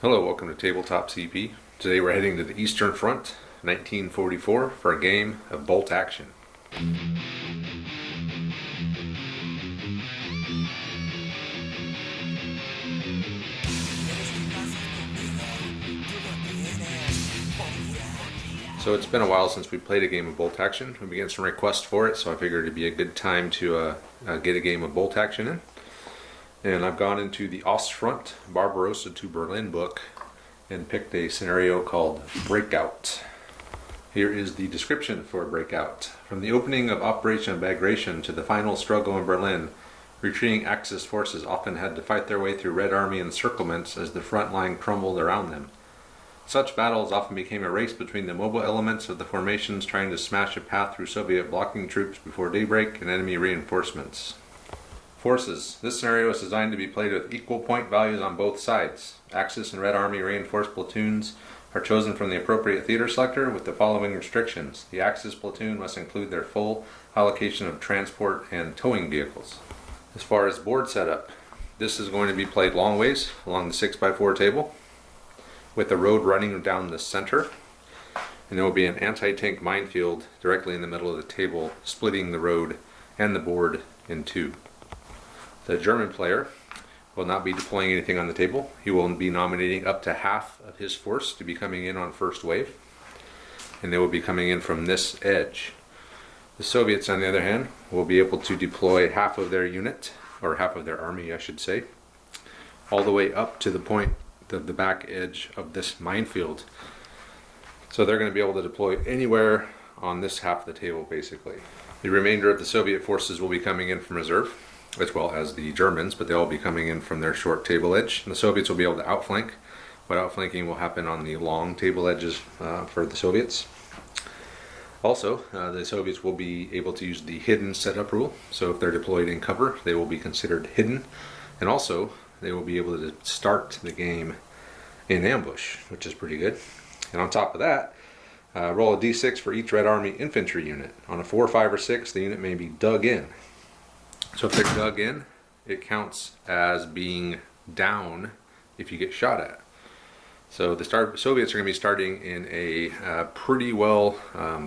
Hello, welcome to Tabletop CP. Today we're heading to the Eastern Front, 1944, for a game of bolt action. So it's been a while since we played a game of bolt action. We began some requests for it, so I figured it'd be a good time to get a game of bolt action in. And I've gone into the Ostfront, Barbarossa to Berlin book and picked a scenario called Breakout. Here is the description for Breakout. From the opening of Operation Bagration to the final struggle in Berlin, retreating Axis forces often had to fight their way through Red Army encirclements as the front line crumbled around them. Such battles often became a race between the mobile elements of the formations trying to smash a path through Soviet blocking troops before daybreak and enemy reinforcements. Forces. This scenario is designed to be played with equal point values on both sides. Axis and Red Army reinforced platoons are chosen from the appropriate theater selector with the following restrictions. The Axis platoon must include their full allocation of transport and towing vehicles. As far as board setup, this is going to be played long ways along the 6x4 table, with a road running down the center, and there will be an anti-tank minefield directly in the middle of the table, splitting the road and the board in two. The German player will not be deploying anything on the table. He will be nominating up to half of his force to be coming in on first wave, and they will be coming in from this edge. The Soviets, on the other hand, will be able to deploy half of their unit, or half of their army I should say, all the way up to the point of the back edge of this minefield. So they're going to be able to deploy anywhere on this half of the table basically. The remainder of the Soviet forces will be coming in from reserve, as well as the Germans, but they'll all be coming in from their short table edge. And the Soviets will be able to outflank, but outflanking will happen on the long table edges for the Soviets. Also, the Soviets will be able to use the hidden setup rule. So if they're deployed in cover, they will be considered hidden. And also, they will be able to start the game in ambush, which is pretty good. And on top of that, roll a d6 for each Red Army infantry unit. On a 4, 5, or 6, the unit may be dug in. So if they're dug in, it counts as being down if you get shot at. So the Soviets are going to be starting in a pretty well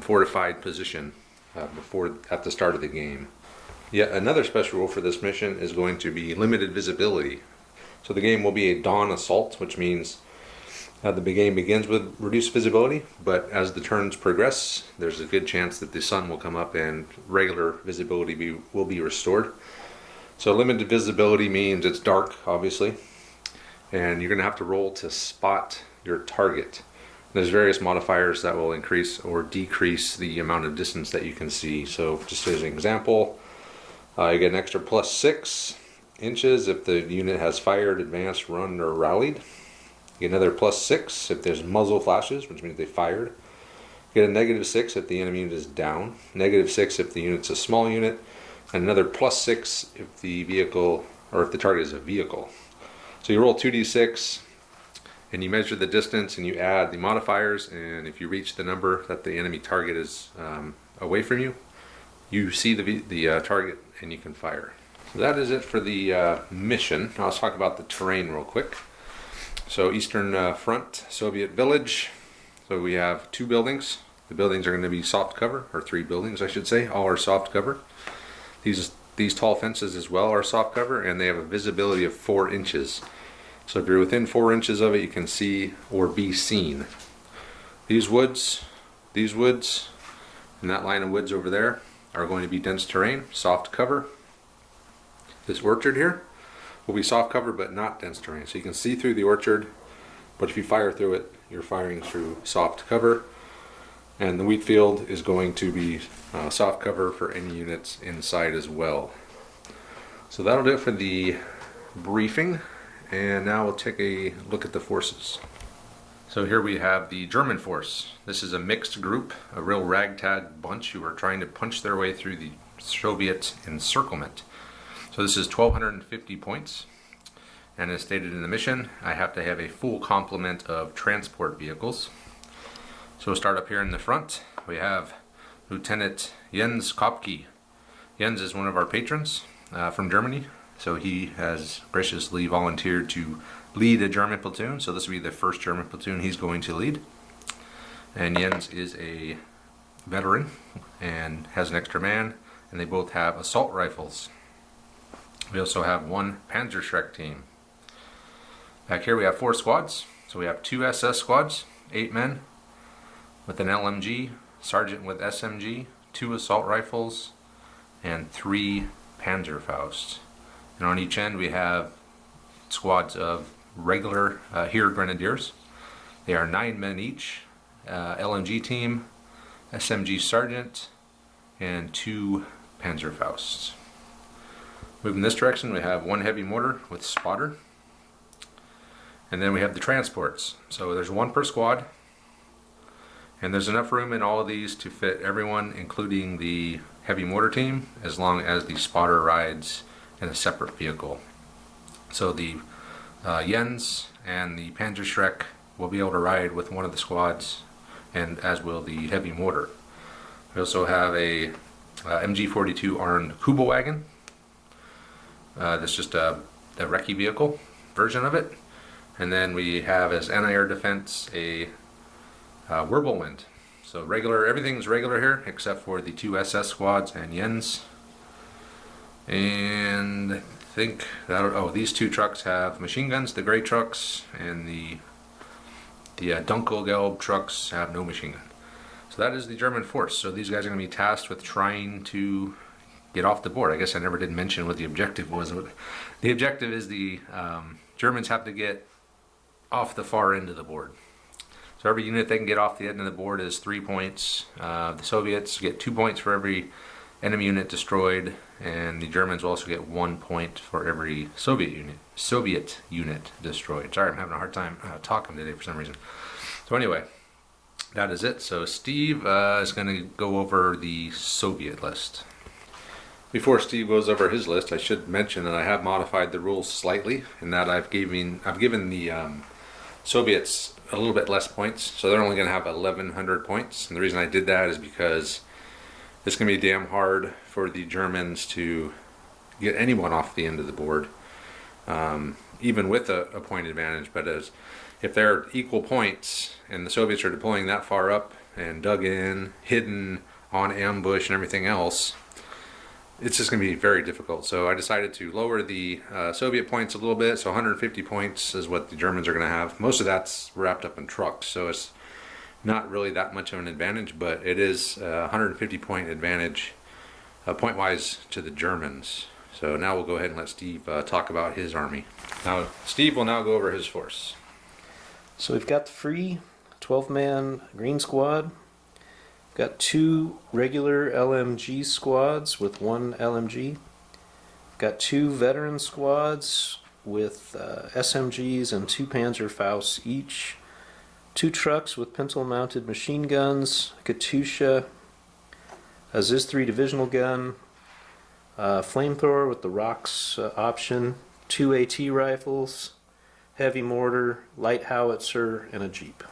fortified position at the start of the game. Yet another special rule for this mission is going to be limited visibility. So the game will be a dawn assault, which means the game begins with reduced visibility, but as the turns progress, there's a good chance that the sun will come up and regular visibility will be restored. So limited visibility means it's dark, obviously, and you're going to have to roll to spot your target. There's various modifiers that will increase or decrease the amount of distance that you can see. So just as an example, you get an extra +6 inches if the unit has fired, advanced, run, or rallied. You get another +6 if there's muzzle flashes, which means they fired. You get a -6 if the enemy unit is down. -6 if the unit's a small unit. And another +6 if the vehicle, or if the target is a vehicle. So you roll 2d6 and you measure the distance and you add the modifiers, and if you reach the number that the enemy target is away from you, you see the target and you can fire. So that is it for the mission. Now let's talk about the terrain real quick. So Eastern Front, Soviet village. So we have 2 buildings. The buildings are going to be soft cover, or 3 buildings I should say. All are soft cover. These tall fences as well are soft cover, and they have a visibility of 4 inches. So if you're within 4 inches of it, you can see or be seen. These woods, and that line of woods over there are going to be dense terrain, soft cover. This orchard here will be soft cover but not dense terrain. So you can see through the orchard, but if you fire through it, you're firing through soft cover. And the wheat field is going to be soft cover for any units inside as well. So that'll do it for the briefing, and now we'll take a look at the forces. So here we have the German force. This is a mixed group, a real ragtag bunch who are trying to punch their way through the Soviet encirclement. So this is 1,250 points, and as stated in the mission, I have to have a full complement of transport vehicles. So we'll start up here in the front. We have Lieutenant Jens Kopke. Jens is one of our patrons from Germany. So he has graciously volunteered to lead a German platoon. So this will be the first German platoon he's going to lead. And Jens is a veteran and has an extra man, and they both have assault rifles. We also have one Panzerschreck team. Back here we have 4 squads. So we have 2 SS squads, 8 men with an LMG, sergeant with SMG, 2 assault rifles, and 3 Panzerfausts. And on each end we have squads of regular Heer Grenadiers. They are 9 men each, LMG team, SMG sergeant, and 2 Panzerfausts. Moving this direction, we have 1 heavy mortar with spotter. And then we have the transports. So there's 1 per squad. And there's enough room in all of these to fit everyone, including the heavy mortar team, as long as the spotter rides in a separate vehicle. So the Jens and the Panzerschreck will be able to ride with one of the squads, and as will the heavy mortar. We also have a MG42 armed Kübelwagen. That's just a recce vehicle version of it. And then we have as anti-air defense a Wirbelwind. So regular, everything's regular here except for the 2 SS squads and Jens. And I think that, these 2 trucks have machine guns, the gray trucks, and the Dunkelgelb trucks have no machine gun. So that is the German force. So these guys are going to be tasked with trying to get off the board. I guess I never did mention what the objective was. The objective is the Germans have to get off the far end of the board. So every unit they can get off the end of the board is 3 points. The Soviets get 2 points for every enemy unit destroyed, and the Germans will also get 1 point for every Soviet unit destroyed. Sorry, I'm having a hard time talking today for some reason. So anyway, that is it. So Steve is going to go over the Soviet list. Before Steve goes over his list, I should mention that I have modified the rules slightly, in that I've given the Soviets a little bit less points, so they're only going to have 1,100 points. And the reason I did that is because it's going to be damn hard for the Germans to get anyone off the end of the board, even with a point advantage. But if they're equal points and the Soviets are deploying that far up and dug in, hidden, on ambush and everything else, it's just going to be very difficult. So I decided to lower the Soviet points a little bit. So 150 points is what the Germans are going to have. Most of that's wrapped up in trucks, so it's not really that much of an advantage, but it is a 150 point advantage point wise to the Germans. So now we'll go ahead and let Steve talk about his army. Now Steve will now go over his force. So we've got the free 12-man green squad. We've got 2 regular LMG squads with 1 LMG. We've got 2 veteran squads with SMGs and 2 Panzerfausts each. 2 trucks with pintle-mounted machine guns, Katusha, a ZIS-3 divisional gun, flamethrower with the ROX option, 2 AT rifles, heavy mortar, light howitzer, and a Jeep.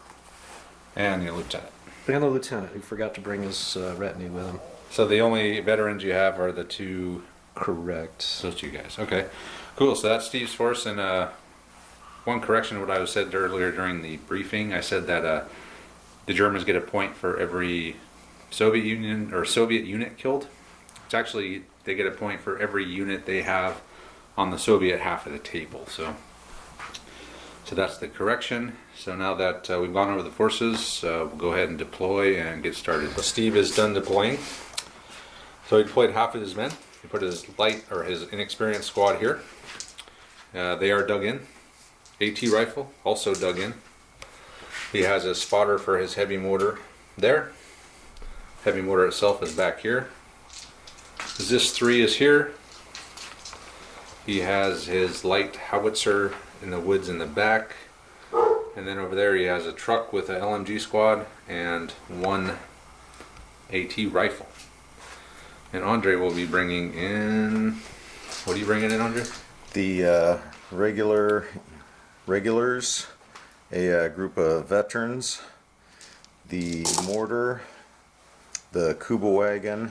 And the lieutenant. And the lieutenant, who forgot to bring his retinue with him. So the only veterans you have are the 2... Correct. Those 2 guys. Okay, cool. So that's Steve's force. And one correction to what I said earlier during the briefing. I said that the Germans get a point for every Soviet unit killed. It's actually, they get a point for every unit they have on the Soviet half of the table. So that's the correction. So now that we've gone over the forces, we'll go ahead and deploy and get started. So Steve is done deploying. So he deployed half of his men. He put his his inexperienced squad here. They are dug in. AT rifle, also dug in. He has a spotter for his heavy mortar there. Heavy mortar itself is back here. ZIS-3 is here. He has his light howitzer in the woods in the back. And then over there he has a truck with an LMG squad and 1 AT rifle. And Andre will be bringing in... What are you bringing in, Andre? The regulars, a group of veterans, the mortar, the Kübelwagen,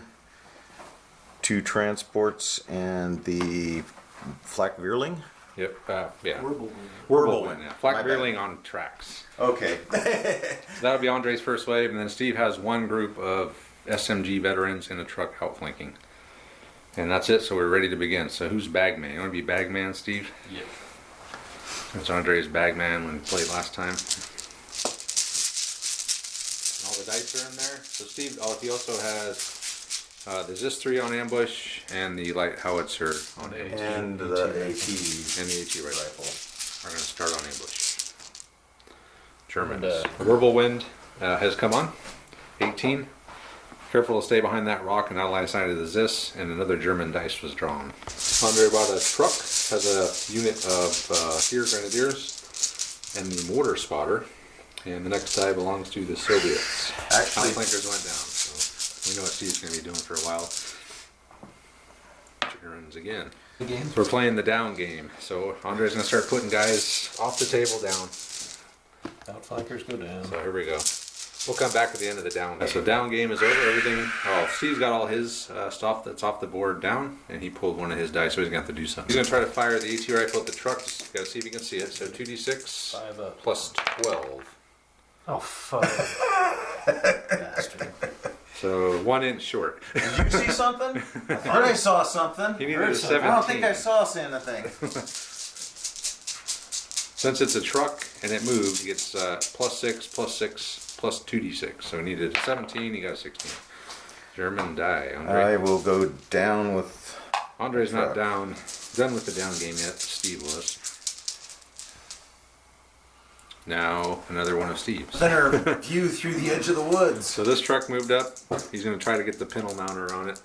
2 transports, and the Flak Veerling? Yep. Yeah. Whirlwind. Whirlwind. Yeah. My Flak bad. reeling on tracks. Okay. So that'll be Andre's first wave, and then Steve has one group of SMG veterans in a truck outflanking. And that's it, so we're ready to begin. So who's Bagman? You want to be Bagman, Steve? Yeah. That's Andre's Bagman when we played last time. And all the dice are in there. So Steve, he also has the ZIS-3 on ambush and the light howitzer on AT. And the AT. And the AT rifle are going to start on ambush. Germans. And, Whirlwind has come on. 18. Careful to stay behind that rock and out of line of sight of the ZIS, and another German dice was drawn. Andre brought a truck, has a unit of here grenadiers, and the mortar spotter, and the next die belongs to the Soviets. Actually, Outflankers went down, so we know what Steve's going to be doing for a while. Germans again. So we're playing the down game, so Andre's going to start putting guys off the table down. Outflankers go down. So here we go. We'll come back at the end of the down game. So down game is over. Everything. Oh, Steve's got all his stuff that's off the board down, and he pulled one of his dice, so he's gonna have to do something. He's gonna try to fire the AT rifle at the truck. Just gotta see if he can see it. So 2d6 5 up. plus 12. Oh, fuck. Bastard. So 1 inch short. did you see something? I thought I saw something. He needed a 17. I don't think I saw anything. Since it's a truck and it moved, he gets plus 6, plus 6, plus 2d6. So he needed a 17. He got a 16. German die. I will go down with. Andre's not done with the down game yet. Steve was. Now another one of Steve's. Center view through the edge of the woods. So this truck moved up. He's going to try to get the pintle mounter on it.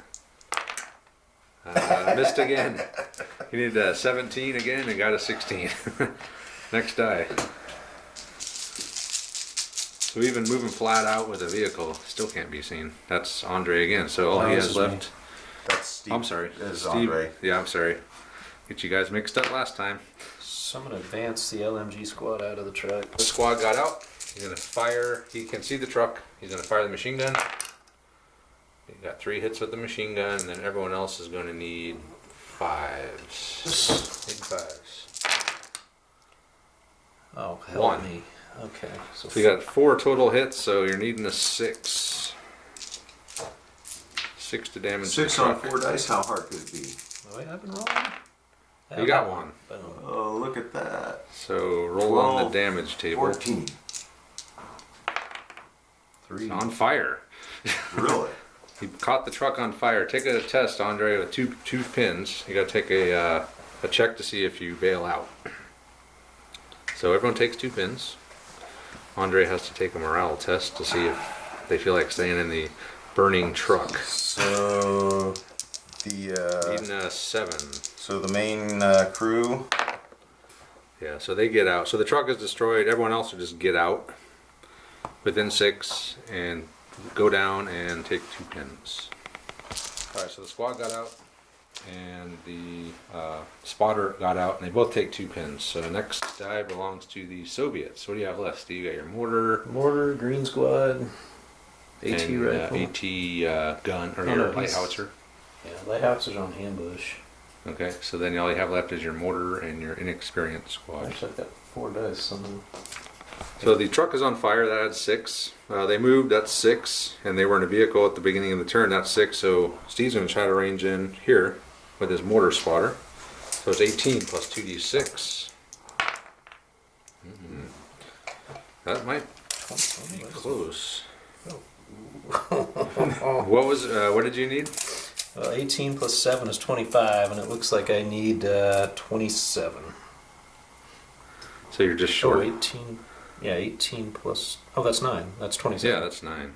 Missed again. He needed a 17 again and got a 16. Next die. So even moving flat out with a vehicle still can't be seen. That's Andre again. So all he this has is left. That's Steve. I'm sorry. Is Steve. Andre. Yeah, I'm sorry. Get you guys mixed up last time. So I'm going to advance the LMG squad out of the truck. The squad got out. He's going to fire. He can see the truck. He's going to fire the machine gun. He got 3 hits with the machine gun, and then everyone else is going to need 5s. Need 5s. Oh, help 1. me. Okay. So So you got 4 total hits, so you're needing a 6. 6 to damage the 6 on truck. 4 dice. How hard could it be? Wait, I've been rolling. You got 1. Boom. Oh, look at that. So roll on the 12, damage table. 14. 3. It's on fire. Really? He caught the truck on fire. Take a test, Andre, with two pins. You got to take a check to see if you bail out. So everyone takes 2 pins. Andre has to take a morale test to see if they feel like staying in the burning truck. So Needing a 7. so the main crew. Yeah, so they get out. So the truck is destroyed. Everyone else will just get out within 6 and go down and take 2 pins. Alright, so the squad got out and the spotter got out, and they both take 2 pins. So the next die belongs to the Soviets. What do you have left, Steve? You got your mortar, Mortar, green squad, AT and rifle. AT gun, or Oh, your no, light he's- howitzer. Yeah, lighthouses on ambush. Okay, so then all you have left is your mortar and your inexperienced squad. Actually, I've got 4 dice. Somehow. So the truck is on fire. That adds 6. They moved. That's 6, and they were in a vehicle at the beginning of the turn. That's 6. So Steve's going to try to range in here with his mortar spotter. So it's 18 plus 2d6. That might be close. What was? What did you need? 18 plus 7 is 25, and it looks like I need 27. So you're just Oh, short. 18. Yeah, 18 plus. Oh, that's 9. That's 27. Yeah, that's 9.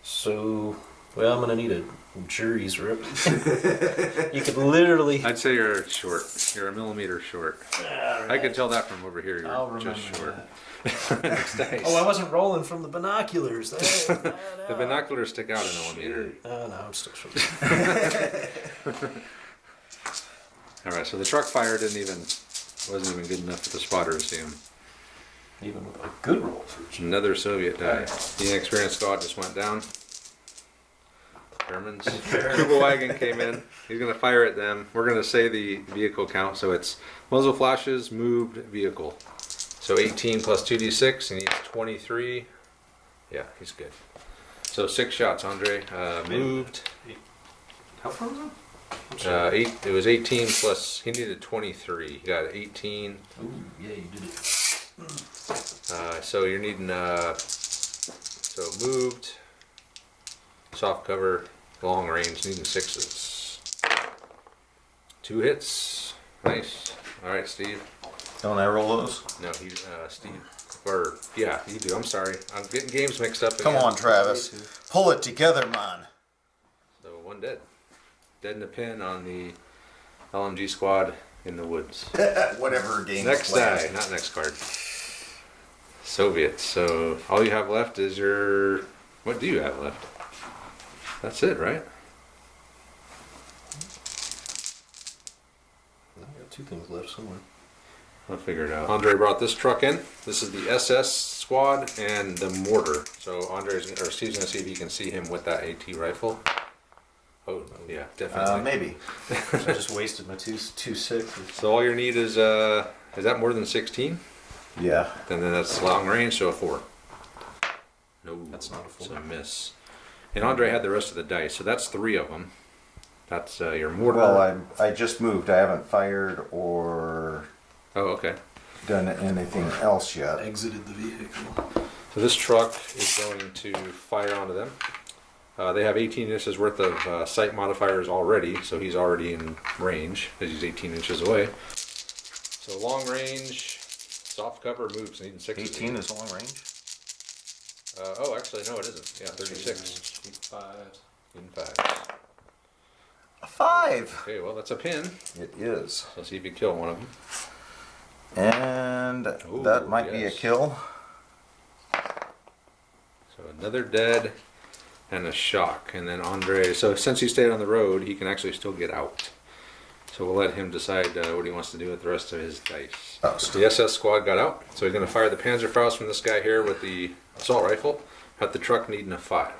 So, well, I'm gonna need a jury's rip. You could literally. I'd say you're short. You're a millimeter short. I could tell that from over here. I'll You're remember just short. that. Next dice. Oh, I wasn't rolling from the binoculars. The binoculars stick out a millimeter. Oh, no, I'm still short. All right, so the truck fire wasn't even good enough for the spotter to see him. Even with a good roll for Another Soviet die. The inexperienced squad just went down. Germans. Kubelwagen came in. He's going to fire at them. We're going to say the vehicle count. So it's muzzle flashes, moved vehicle. So 18 plus 2d6. He needs 23. Yeah, he's good. So 6 shots, Andre. Moved. How far was it? It was 18 plus. He needed 23. He got 18. Oh, yeah, you did it. So you're needing. So moved. Soft cover, long range, needing 6s. 2 hits. Nice. All right, Steve. Don't I roll those? No, Steve. Or, yeah, you do. I'm sorry. I'm getting games mixed up again. Come on, Travis. Pull it together, man. So 1 dead. Dead in a pin on the LMG squad in the woods. Whatever game. Next die, not next card. Soviets. So all you have left is your. What do you have left? That's it, right? I got 2 things left somewhere. I'll figure it out. Andre brought this truck in. This is the SS squad and the mortar. So Steve's gonna see if he can see him with that AT rifle. Oh yeah, definitely. Maybe. So I just wasted my 2 6s. So all you need is that more than 16? Yeah. Then that's long range, so a 4. No, That's not a 4. So a miss. And Andre had the rest of the dice, so that's 3 of them. That's your mortar. Well, I just moved. I haven't fired or Oh, okay. done anything else yet. Exited the vehicle. So this truck is going to fire onto them. They have 18 inches worth of sight modifiers already, so he's already in range because he's 18 inches away. So long range, soft cover moves, needing 6. 18 is long range? Oh, actually, no, it isn't. Yeah, 36. 5. In 5. A 5. Okay, well, that's a pin. It is. So let's see if you kill one of them. And Ooh, that might be a yes. kill. So another dead and a shock. And then Andre, so since he stayed on the road, he can actually still get out. So we'll let him decide what he wants to do with the rest of his dice. Oh, The SS squad got out. So he's going to fire the Panzerfaust from this guy here with the assault rifle at the truck needing a 5.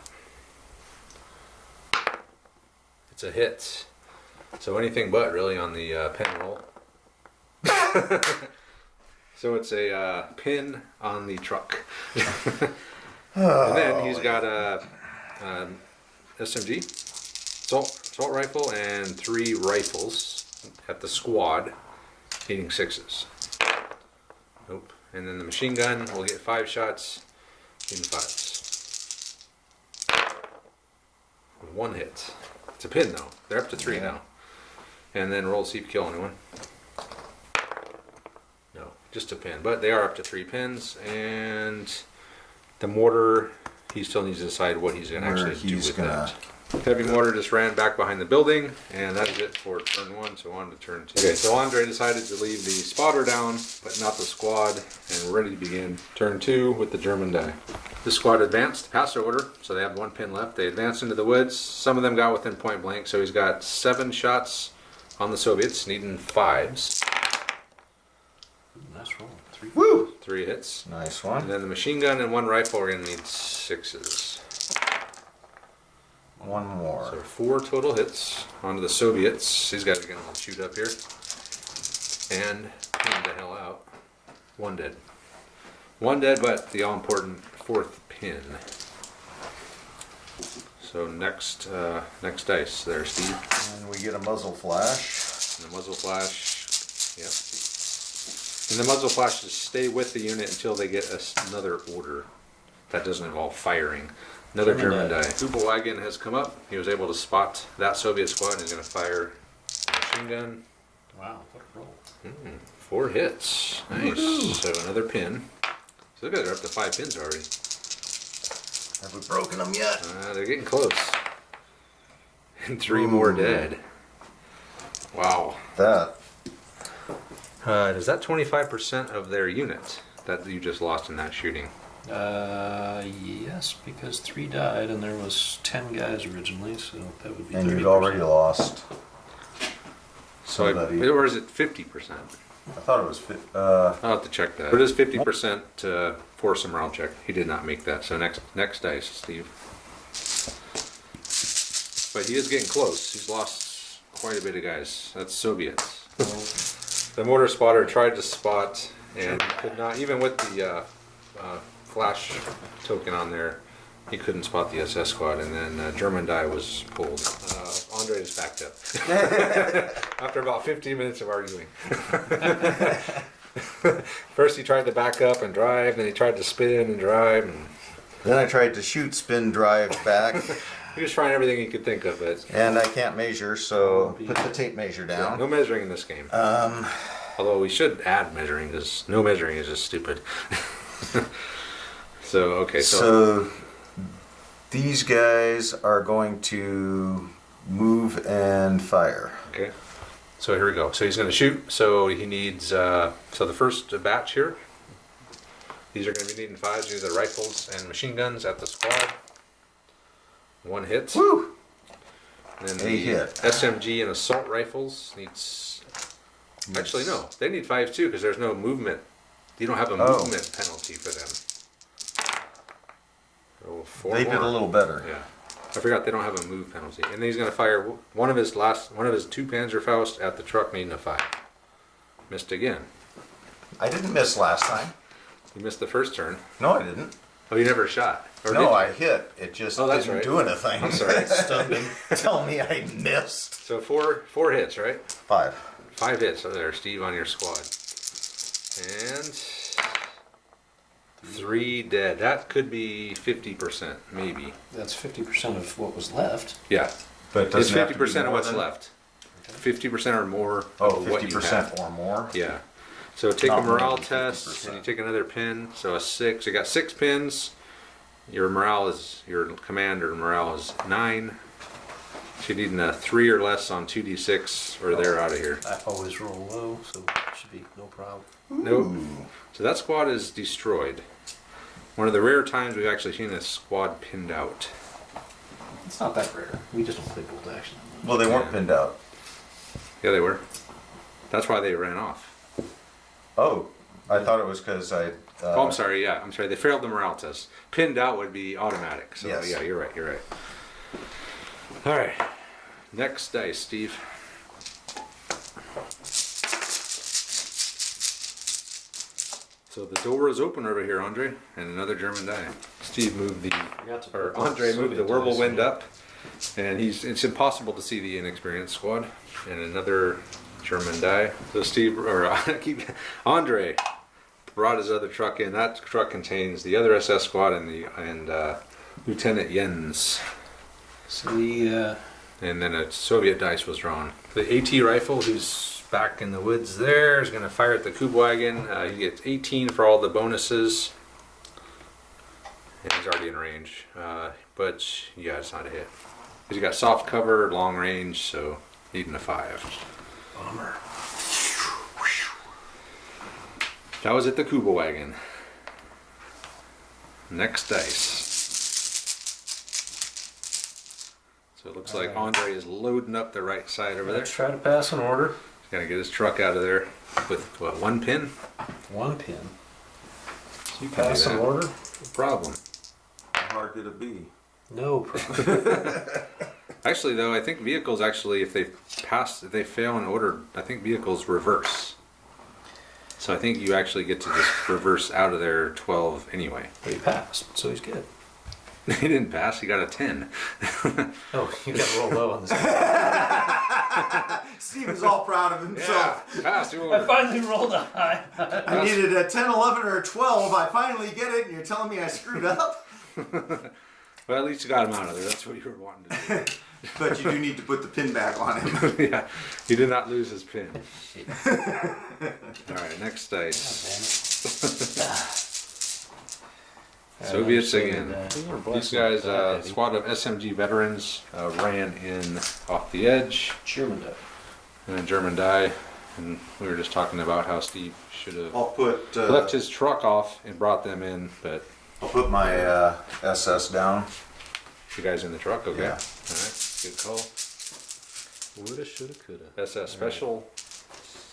It's a hit. So anything but really on the pin roll. So it's a pin on the truck. And then he's got a SMG, assault rifle, and 3 rifles at the squad, needing 6s. Nope. And then the machine gun will get 5 shots, needing 5s. With 1 hit. It's a pin though. They're up to 3 now. And then roll to see if you kill anyone. No, just a pin. But they are up to 3 pins, and the mortar, he still needs to decide what he's going to actually do with that. Heavy mortar just ran back behind the building, and that's it for turn 1, so on to turn 2. Okay, so Andre decided to leave the spotter down, but not the squad, and we're ready to begin turn 2 with the German die. This squad advanced, pass order, so they have 1 pin left. They advanced into the woods. Some of them got within point blank, so he's got 7 shots on the Soviets, needing 5s. Nice roll. 3. Woo! 3 hits. Nice And one. then the machine gun and 1 rifle are going to need 6s. 1 more. So 4 total hits onto the Soviets. These guys are going to shoot up here. And pin the hell out. 1 dead. 1 dead, but the all-important 4th pin. So next dice there, Steve. And we get a muzzle flash. And the muzzle flash. Yep. And the muzzle flashes stay with the unit until they get another order. That doesn't involve firing. Another German die. Kubelwagen has come up. He was able to spot that Soviet squad and he's going to fire a machine gun. Wow, what a roll. 4 hits. Nice. So another pin. So those guys are up to 5 pins already. Have we broken them yet? They're getting close. And 3 more dead. Wow. That. Is that 25% of their unit that you just lost in that shooting? Yes, because 3 died and there was 10 guys originally, so that would be. And 30%. you'd already lost. So or is it 50%? I thought it was. I'll have to check that. It is 50% force and morale check. He did not make that. So next dice, Steve. but he is getting close. He's lost quite a bit of guys. That's Soviets. The mortar spotter tried to spot and could not, even with the flash token on there, he couldn't spot the SS squad, and then German die was pulled. Andre is backed up after about 15 minutes of arguing. First he tried to back up and drive, then he tried to spin and drive. And Then I tried to shoot, spin, drive, back. he was trying everything he could think of. But And I can't measure, so put the tape measure down. no measuring in this game. Although we should add measuring, because no measuring is just stupid. So, okay, So these guys are going to move and fire. okay. So here we go. So he's going to shoot. So he needs, so the first batch here, these are going to be needing 5s. These are rifles and machine guns at the squad. 1 hit. Woo! And then A the hit. SMG and assault rifles needs, actually no, they need 5 too, because there's no movement. You don't have a movement penalty for them. So 4 They more. did a little better. Yeah, I forgot they don't have a move penalty. And then he's gonna fire one of his 2 Panzerfaust at the truck needing a 5. Missed again. I didn't miss last time. You missed the first turn. No, I didn't. Oh, you never shot. Or did No, you? I hit. It just Oh, that's didn't right. do anything. I'm sorry. Stunned him. Tell me I missed. So four hits, right? 5. 5 hits. Oh, there, Steve, on your squad. And 3 dead. That could be 50%, maybe. That's 50% of what was left. Yeah. But it It's doesn't have to be 50% of more what's than- left. 50% or more Oh, of what you have. 50% or more. Yeah. So take Not a morale more than test, 50%. and you take another pin. So a 6. You got 6 pins. Your morale is, your commander morale is 9. So you need a 3 or less on 2d6, or they're out of here. I always roll low, so it should be no problem. Nope. So that squad is destroyed. One of the rare times we've actually seen a squad pinned out. It's not that rare. We just don't play bolt action. Well, they weren't Yeah. pinned out. Yeah, they were. That's why they ran off. Oh, I thought it was because I. Oh, I'm sorry. Yeah, I'm sorry. They failed the morale test. Pinned out would be automatic. So Yes. yeah, you're right. You're right. All right. Next dice, Steve. So the door is open over here, Andre, and another German die. Steve moved the, Forgot to put or the Andre moved the Soviet whirlwind dice in. up, and it's impossible to see the inexperienced squad, and another German die. So Steve, or Andre, brought his other truck in. That truck contains the other SS squad and Lieutenant Jens. So the And then a Soviet dice was drawn. The AT rifle, who's back in the woods there, is going to fire at the Kubwagen. He gets 18 for all the bonuses. And he's already in range. But yeah, it's not a hit. Because he got soft cover, long range, so needing a 5. bomber. That was at the Kubwagen. Next dice. So it looks like Andre is loading up the right side over there. Let's try to pass an order. He's gonna get his truck out of there with what, 1 pin? 1 pin. You can Pass do an that. order. No problem. How hard could it be? No problem. Actually, though, I think vehicles actually, if they fail in order, I think vehicles reverse. So I think you actually get to just reverse out of there 12 anyway. But he passed, so he's good. He didn't pass. He got a 10. Oh, you got to roll low on this. Steve is all proud of himself. Pass. You I over. finally rolled a high. I needed a 10, 11, or a 12. I finally get it, and you're telling me I screwed up? Well, at least you got him out of there. That's what you were wanting to do. But you do need to put the pin back on him. Yeah, he did not lose his pin. All right, next dice. Soviets again. These guys, squad of SMG veterans, ran in off the edge, German die. and a German die. And we were just talking about how Steve should have I'll put left his truck off and brought them in, but I'll put my SS down. you guys in the truck, okay? Yeah. All right, good call. Woulda, shoulda, coulda. SS special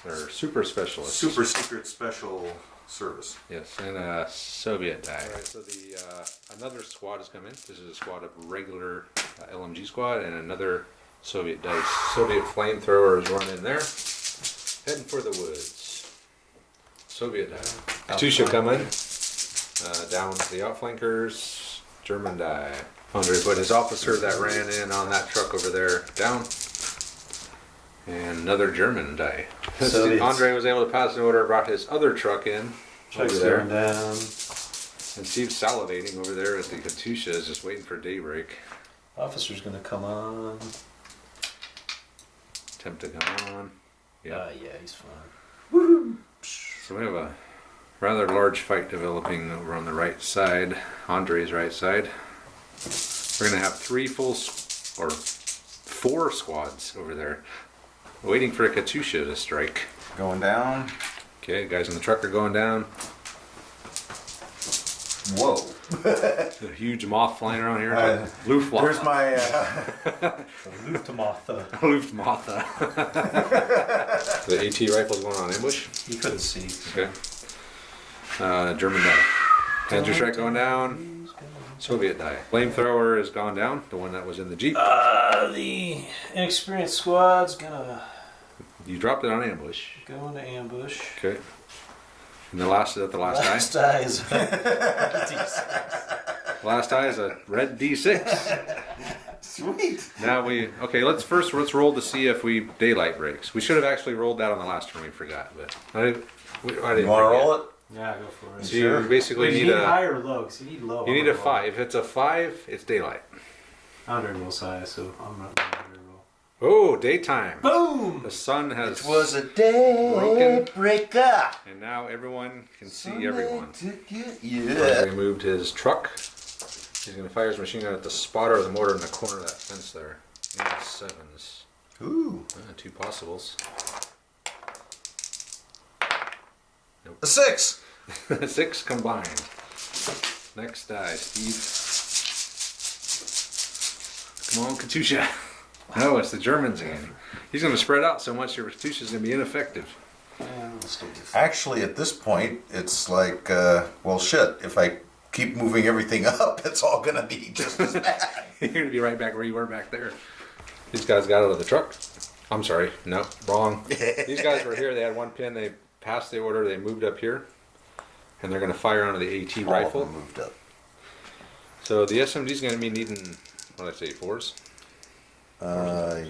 or super specialist. Super secret special service. Yes, and a Soviet die. All right, so the another squad has come in. This is a squad of regular LMG squad, and another Soviet dice. Soviet flamethrower is running there, heading for the woods. Soviet die. Katusha coming down the outflankers. German die. Andre put his officer that ran in on that truck over there down. And another German die. Andre was able to pass an order, brought his other truck in. Truck's over there. going down. And Steve's salivating over there at the Katusha, is just waiting for daybreak. Officer's gonna come on. Attempt to come on. Yeah, he's fine. So we have a rather large fight developing over on the right side, Andre's right side. We're gonna have 4 squads over there, waiting for a Katusha to strike. Going down. Okay, guys in the truck are going down. Whoa. A huge moth flying around here. Luftwaffe. There's my. Luftwaffe. Luftwaffe. The AT rifle's going on ambush. You couldn't see. Okay. German die. Panzer strike going down. Soviet die. Flamethrower has gone down. The one that was in the Jeep. The inexperienced squad's gonna You dropped it on ambush. go into ambush. Okay. And the last die. Last die is Last die is a red D6. Sweet. Now let's roll to see if we daylight breaks. We should have actually rolled that on the last turn. We forgot, but I didn't. You want to roll it? Yeah, go for it. So you basically Wait, need a high or low? 'Cause you need low. You need a 5. If it's a 5, it's daylight. Andre rolls high, so I'm not going to roll. Oh, daytime. Boom! The sun has It was a day broken. breaker. And now everyone can see everyone. Yeah. He moved his truck. He's going to fire his machine gun at the spotter of the mortar in the corner of that fence there. 7s. Ooh. 2 possibles. A 6. 6 combined. Next die, Steve. Come on, Katusha. No, it's the Germans again. He's going to spread out so much your Katusha's going to be ineffective. Yeah, let's do this. Actually, at this point, it's like, well, shit. If I keep moving everything up, it's all gonna be just as bad. You're going to be right back where you were back there. These guys got out of the truck. I'm sorry. No, wrong. These guys were here. They had 1 pin. They passed the order. They moved up here. And they're going to fire onto the AT rifle. Moved up. So the SMG is going to be needing, what did I say, 4s? Yeah.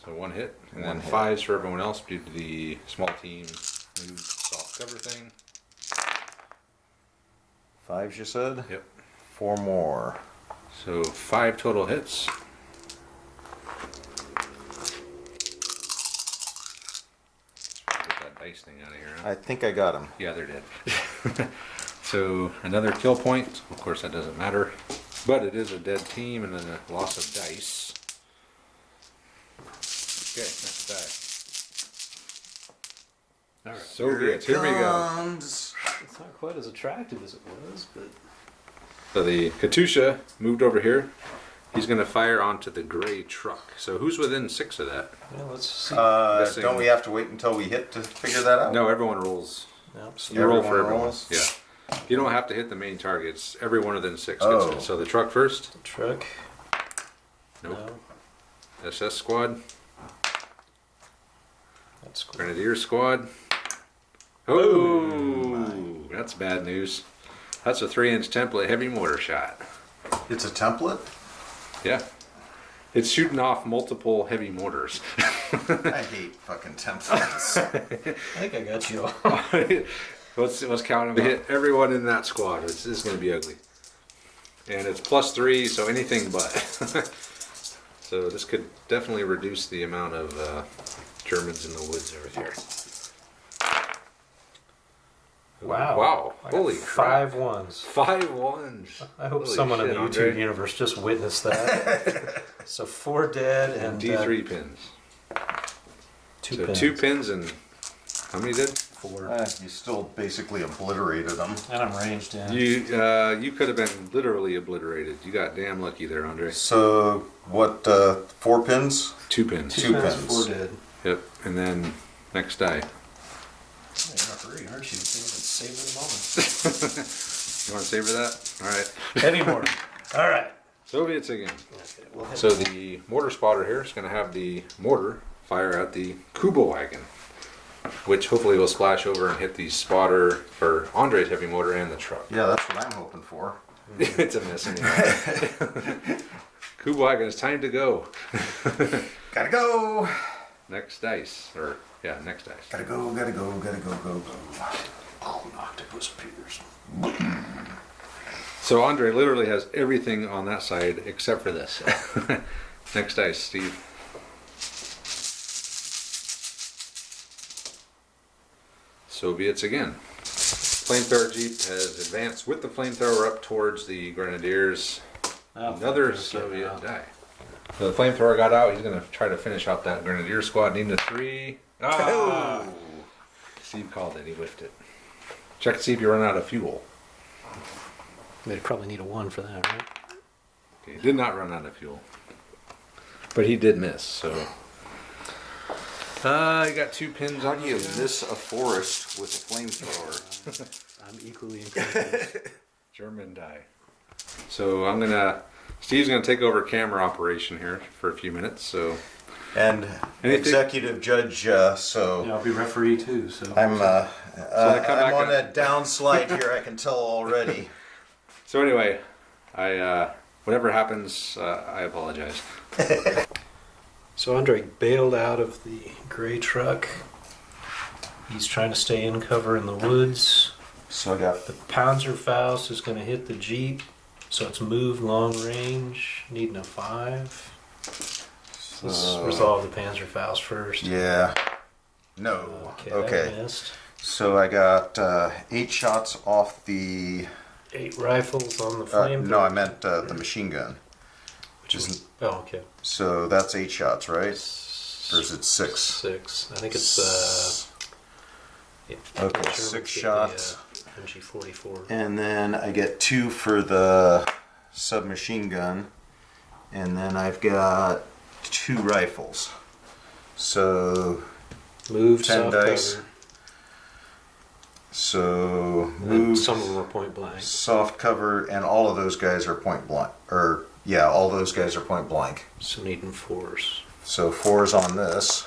So 1 hit. And One then hit. 5s for everyone else due to the small team new soft cover thing. 5s, you said? Yep. 4 more. So 5 total hits. Get that dice thing out of here. Huh? I think I got him. Yeah, they're dead. So another kill point. Of course, that doesn't matter. But it is a dead team and then a loss of dice. Okay, next die. Alright. Soviets, here we go. It's not quite as attractive as it was, but So the Katusha moved over here. He's going to fire onto the gray truck. So who's within 6 of that? yeah, let's see. Guessing- Don't we have to wait until we hit to figure that out? No, everyone rolls. Yep, so You roll for Everyone everyone. rolls? Yeah. You don't have to hit the main targets. Everyone within 6 Oh. gets it. So the truck first. the truck. Nope. No, SS squad. that's cool. Grenadier squad. Oh, that's bad news. That's a 3-inch template heavy mortar shot. It's a template? Yeah. It's shooting off multiple heavy mortars. I hate fucking templates. I think I got you all. Let's count them. We hit everyone in that squad. This is going to be ugly. And it's +3, so anything but. So this could definitely reduce the amount of Germans in the woods over here. Wow. Wow. I got Holy crap. 5 1s. 5 1s. I hope Holy someone in shit, the Andre. YouTube universe just witnessed that. So 4 dead and D3 pins. 2 So pins. 2 pins and how many did? 4. You still basically obliterated them. And I'm ranged in. You could have been literally obliterated. You got damn lucky there, Andre. So, what, 4 pins? 2 pins. 2 pins. 4 dead. Yep. And then next die. referee, aren't you? Saving the moment. You want to savor that? All right. Heavy mortar. All right. Soviets again. Okay, we'll So the mortar spotter here is going to have the mortar fire at the Kubo wagon, which hopefully will splash over and hit the spotter for Andre's heavy motor and the truck. Yeah, that's what I'm hoping for. It's a miss anyway. Kubo wagon, it's time to go. Gotta go. Next dice, or yeah, next dice. Gotta go, go, go. Oh, an octopus appears. So Andre literally has everything on that side except for this. Next dice, Steve. Soviets again. Flamethrower Jeep has advanced with the flamethrower up towards the Grenadiers. Another Soviet die. So the flamethrower got out. He's going to try to finish out that Grenadier squad. Needing a 3. Ah! Steve called it. He whiffed it. Check to see if you run out of fuel. They'd probably need a 1 for that, right? Okay, he did not run out of fuel. But he did miss, so... I got 2 pins. How do you miss a forest with a flamethrower? I'm equally incompetent. German die. So I'm going to... Steve's going to take over camera operation here for a few minutes, so... And Anything? executive judge, so Yeah, I'll be referee too, so... I'm come back I'm on and- a downslide here, I can tell already. So anyway, whatever happens, I apologize. So Andre bailed out of the gray truck. He's trying to stay in cover in the woods. So I got The Panzerfaust is going to hit the Jeep, so it's moved long range, needing a 5. Let's resolve the Panzerfaust first. Yeah. No. That Okay. missed. So I got 8 shots off the. 8 rifles on the flame. No, I meant the machine gun. Which is okay. So that's 8 shots, right? Or is it 6? 6. I think it's yeah, Okay, the 6 Germans get shots. The MG44. And then I get 2 for the submachine gun. And then I've got 2 rifles. So Move 10 soft dice. cover. So And then move, some of them are point blank. soft cover, and all of those guys are point blank. Or yeah, all those guys are point blank. So needing 4s. So 4s on this,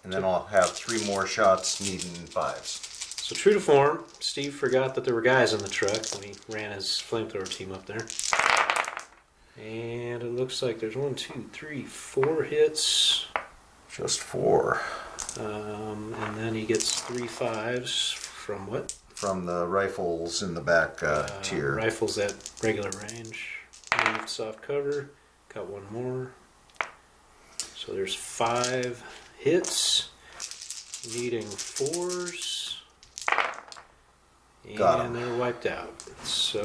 and then I'll have 3 more shots needing 5s. So true to form, Steve forgot that there were guys in the truck when he ran his flamethrower team up there. And it looks like there's 1, 2, 3, 4 hits. Just 4 And then he gets 3 5s from what? from the rifles in the back tier. Rifles at regular range. Moved soft cover. Got 1 more. So there's 5 hits. Needing 4s. Got 'em. And they're wiped out. So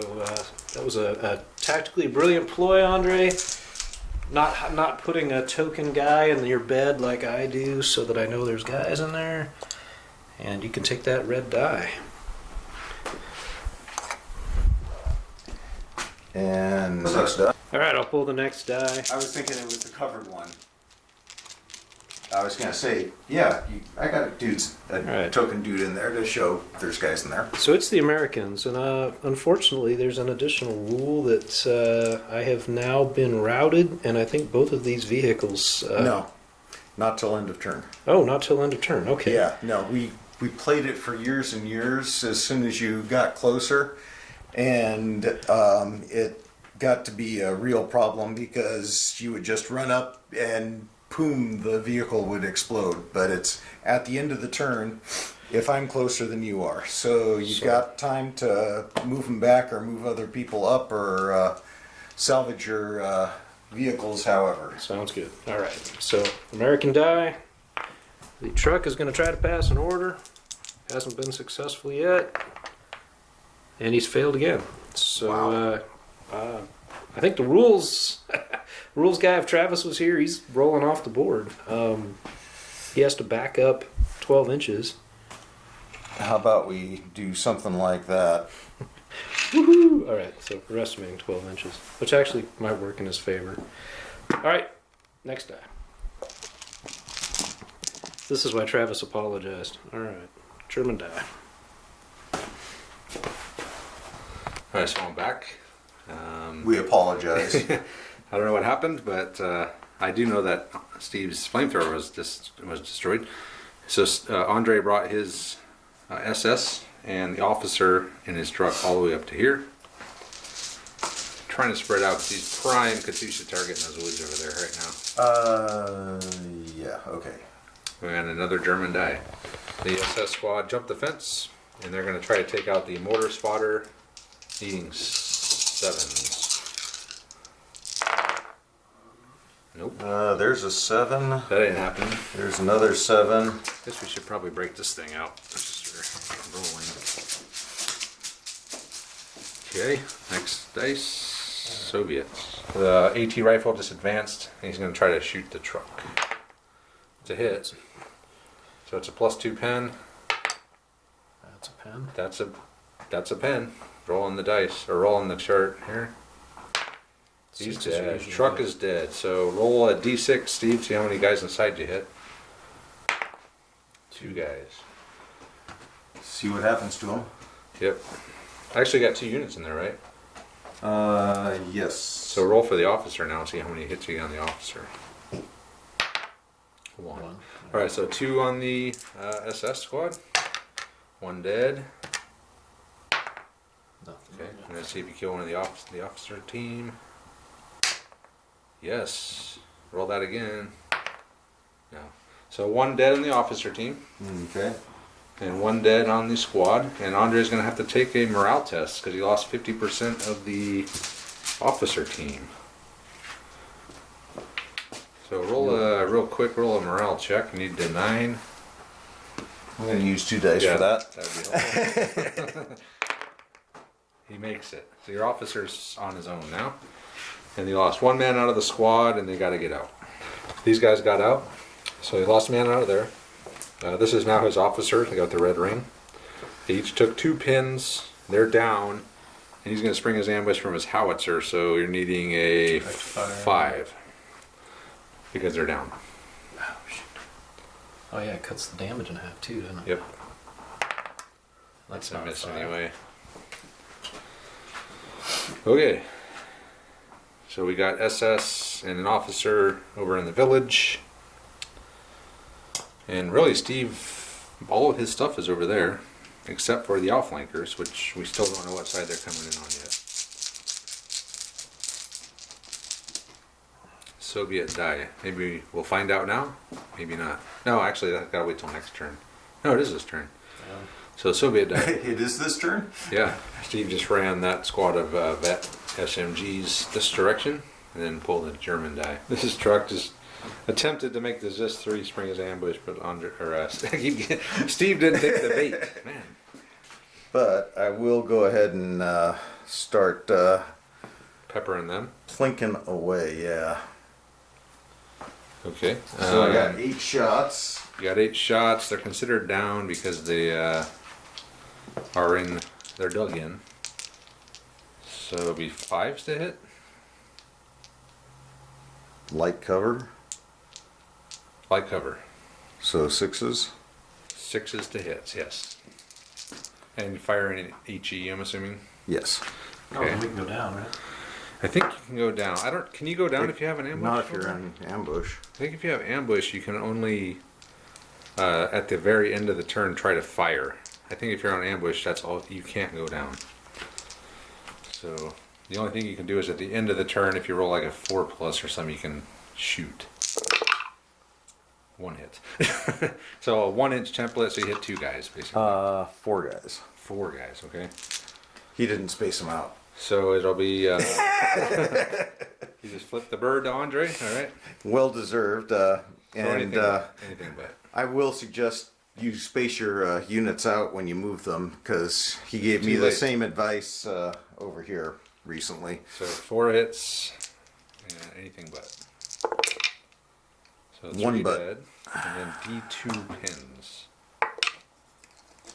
that was a tactically brilliant ploy, Andre. Not putting a token guy in your bed like I do so that I know there's guys in there. And you can take that red die. And next die. Alright, I'll pull the next die. I was thinking it was the covered one. I was gonna say, yeah, I got a Alright. token dude in there to show there's guys in there. So it's the Americans, and unfortunately there's an additional rule that I have now been routed, and I think both of these vehicles... No, not till end of turn. Oh, not till end of turn, okay. Yeah, no, we played it for years and years as soon as you got closer, and it got to be a real problem because you would just run up and boom, the vehicle would explode. But it's at the end of the turn if I'm closer than you are. So you've got time to move them back or move other people up or salvage your vehicles, however. Sounds good. Alright, so American die. The truck is going to try to pass an order. Hasn't been successful yet. And he's failed again. So I think the rules rules guy, if Travis was here, he's rolling off the board. He has to back up 12 inches. How about we do something like that? Woohoo! Alright, so we're estimating 12 inches, which actually might work in his favor. Alright, next die. This is why Travis apologized. Alright, German die. All right, so I'm back. We apologize. I don't know what happened, but I do know that Steve's flamethrower was destroyed. So Andre brought his SS and the officer in his truck all the way up to here. Trying to spread out because he's prime Katusha target in those woods over there right now. Yeah, okay. And another German die. The SS squad jumped the fence, and they're going to try to take out the mortar spotter, needing 7s. Nope. There's a 7. That didn't happen. There's another 7. Guess we should probably break this thing out. Rolling. Okay, next dice. Soviets. The AT rifle just advanced, and he's going to try to shoot the truck. It's a hit. So it's a +2 pen. That's a pen. That's a pen. Rolling the dice, or rolling the chart here. He's Sixes are dead. usually Truck dead. is dead. So roll a d6, Steve. See how many guys inside you hit. 2 guys. See what happens to him. Yep. I actually got 2 units in there, right? Yes. So roll for the officer now. See how many hits you get on the officer. 1. One. All right. So 2 on the SS squad. 1 dead. Nothing. Okay. I'm gonna see if you kill one of the officer team. Yes. Roll that again. No. So 1 dead on the officer team. Okay. And 1 dead on the squad. And Andre's going to have to take a morale test because he lost 50% of the officer team. So roll a real quick morale check. You need a 9. I'm going to use 2 dice for that. That'd be helpful. He makes it. So your officer's on his own now. And he lost 1 man out of the squad and they got to get out. These guys got out. So he lost a man out of there. This is now his officer. They got the red ring. They each took 2 pins. They're down. And he's going to spring his ambush from his howitzer. So you're needing a 5. Because they're down. Oh, shit. Oh, yeah, it cuts the damage in half, too, doesn't it? Yep. That's That's a not miss 5. anyway. Okay. So we got SS and an officer over in the village. And really, Steve, all of his stuff is over there, except for the outflankers, which we still don't know what side they're coming in on yet. Soviet die. Maybe we'll find out now. Maybe not. No, actually, I gotta wait till next turn. No, it is this turn. Yeah. So Soviet die. It is this turn? Yeah, Steve just ran that squad of vet SMGs this direction, and then pulled a German die. This truck just attempted to make the ZIS-3 spring his ambush, but Steve didn't take the bait. Man. But I will go ahead and start Peppering them. plinking away, yeah. Okay. So I got 8 shots. You got 8 shots. They're considered down because they they're dug in. So it'll be 5s to hit. Light cover. Light cover. So 6s. 6s to hits, yes. And firing an HE, I'm assuming. Yes. Oh, then we can go down, right? I think you can go down. Can you go down if you have an ambush? Not if you're in ambush. I think if you have ambush, you can only at the very end of the turn try to fire. I think if you're on ambush, that's all. You can't go down. So the only thing you can do is at the end of the turn, if you roll like a 4+ or something, you can shoot. 1 hit. So a 1-inch template, so you hit 2 guys basically. 4 guys. 4 guys, okay. He didn't space them out. So it'll be. You just flip the bird to Andre, all right. Well deserved. Or And anything but. I will suggest you space your units out when you move them, because he gave me Too the late. same advice over here recently. So 4 hits, anything but. So 3 1 but. dead, and then D2 pins.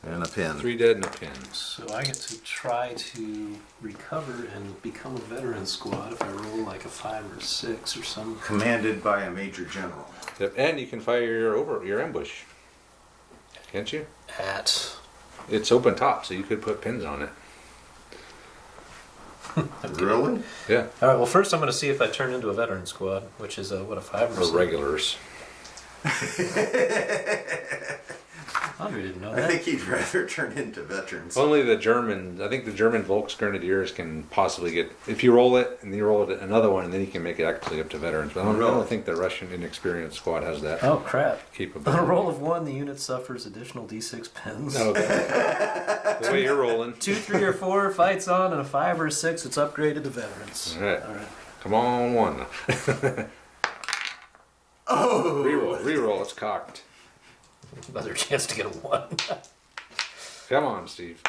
And a pin. 3 dead and a pin. So I get to try to recover and become a veteran squad if I roll like a 5 or a 6 or something. Commanded by a major general. Yep. And you can fire your ambush. Can't you? At It's open top, so you could put pins on it. Really? Yeah. All right. Well, first I'm going to see if I turn into a veteran squad, which is a 5 or Or 6? regulars. Andre didn't know I that. think he'd rather turn into veterans. Only the German, I think the German Volksgrenadiers can possibly get, if you roll it and you roll it another one, and then you can make it actually up to veterans. But I Really? don't think the Russian inexperienced squad has that Oh crap! On capability. a roll of 1, the unit suffers additional D6 pens. No, the way you're rolling. 2, 3, or 4 fights on, and a 5 or 6, it's upgraded to veterans. All right. All right. Come on, one. Oh! Reroll, it's cocked. Another chance to get a 1. Come on, Steve.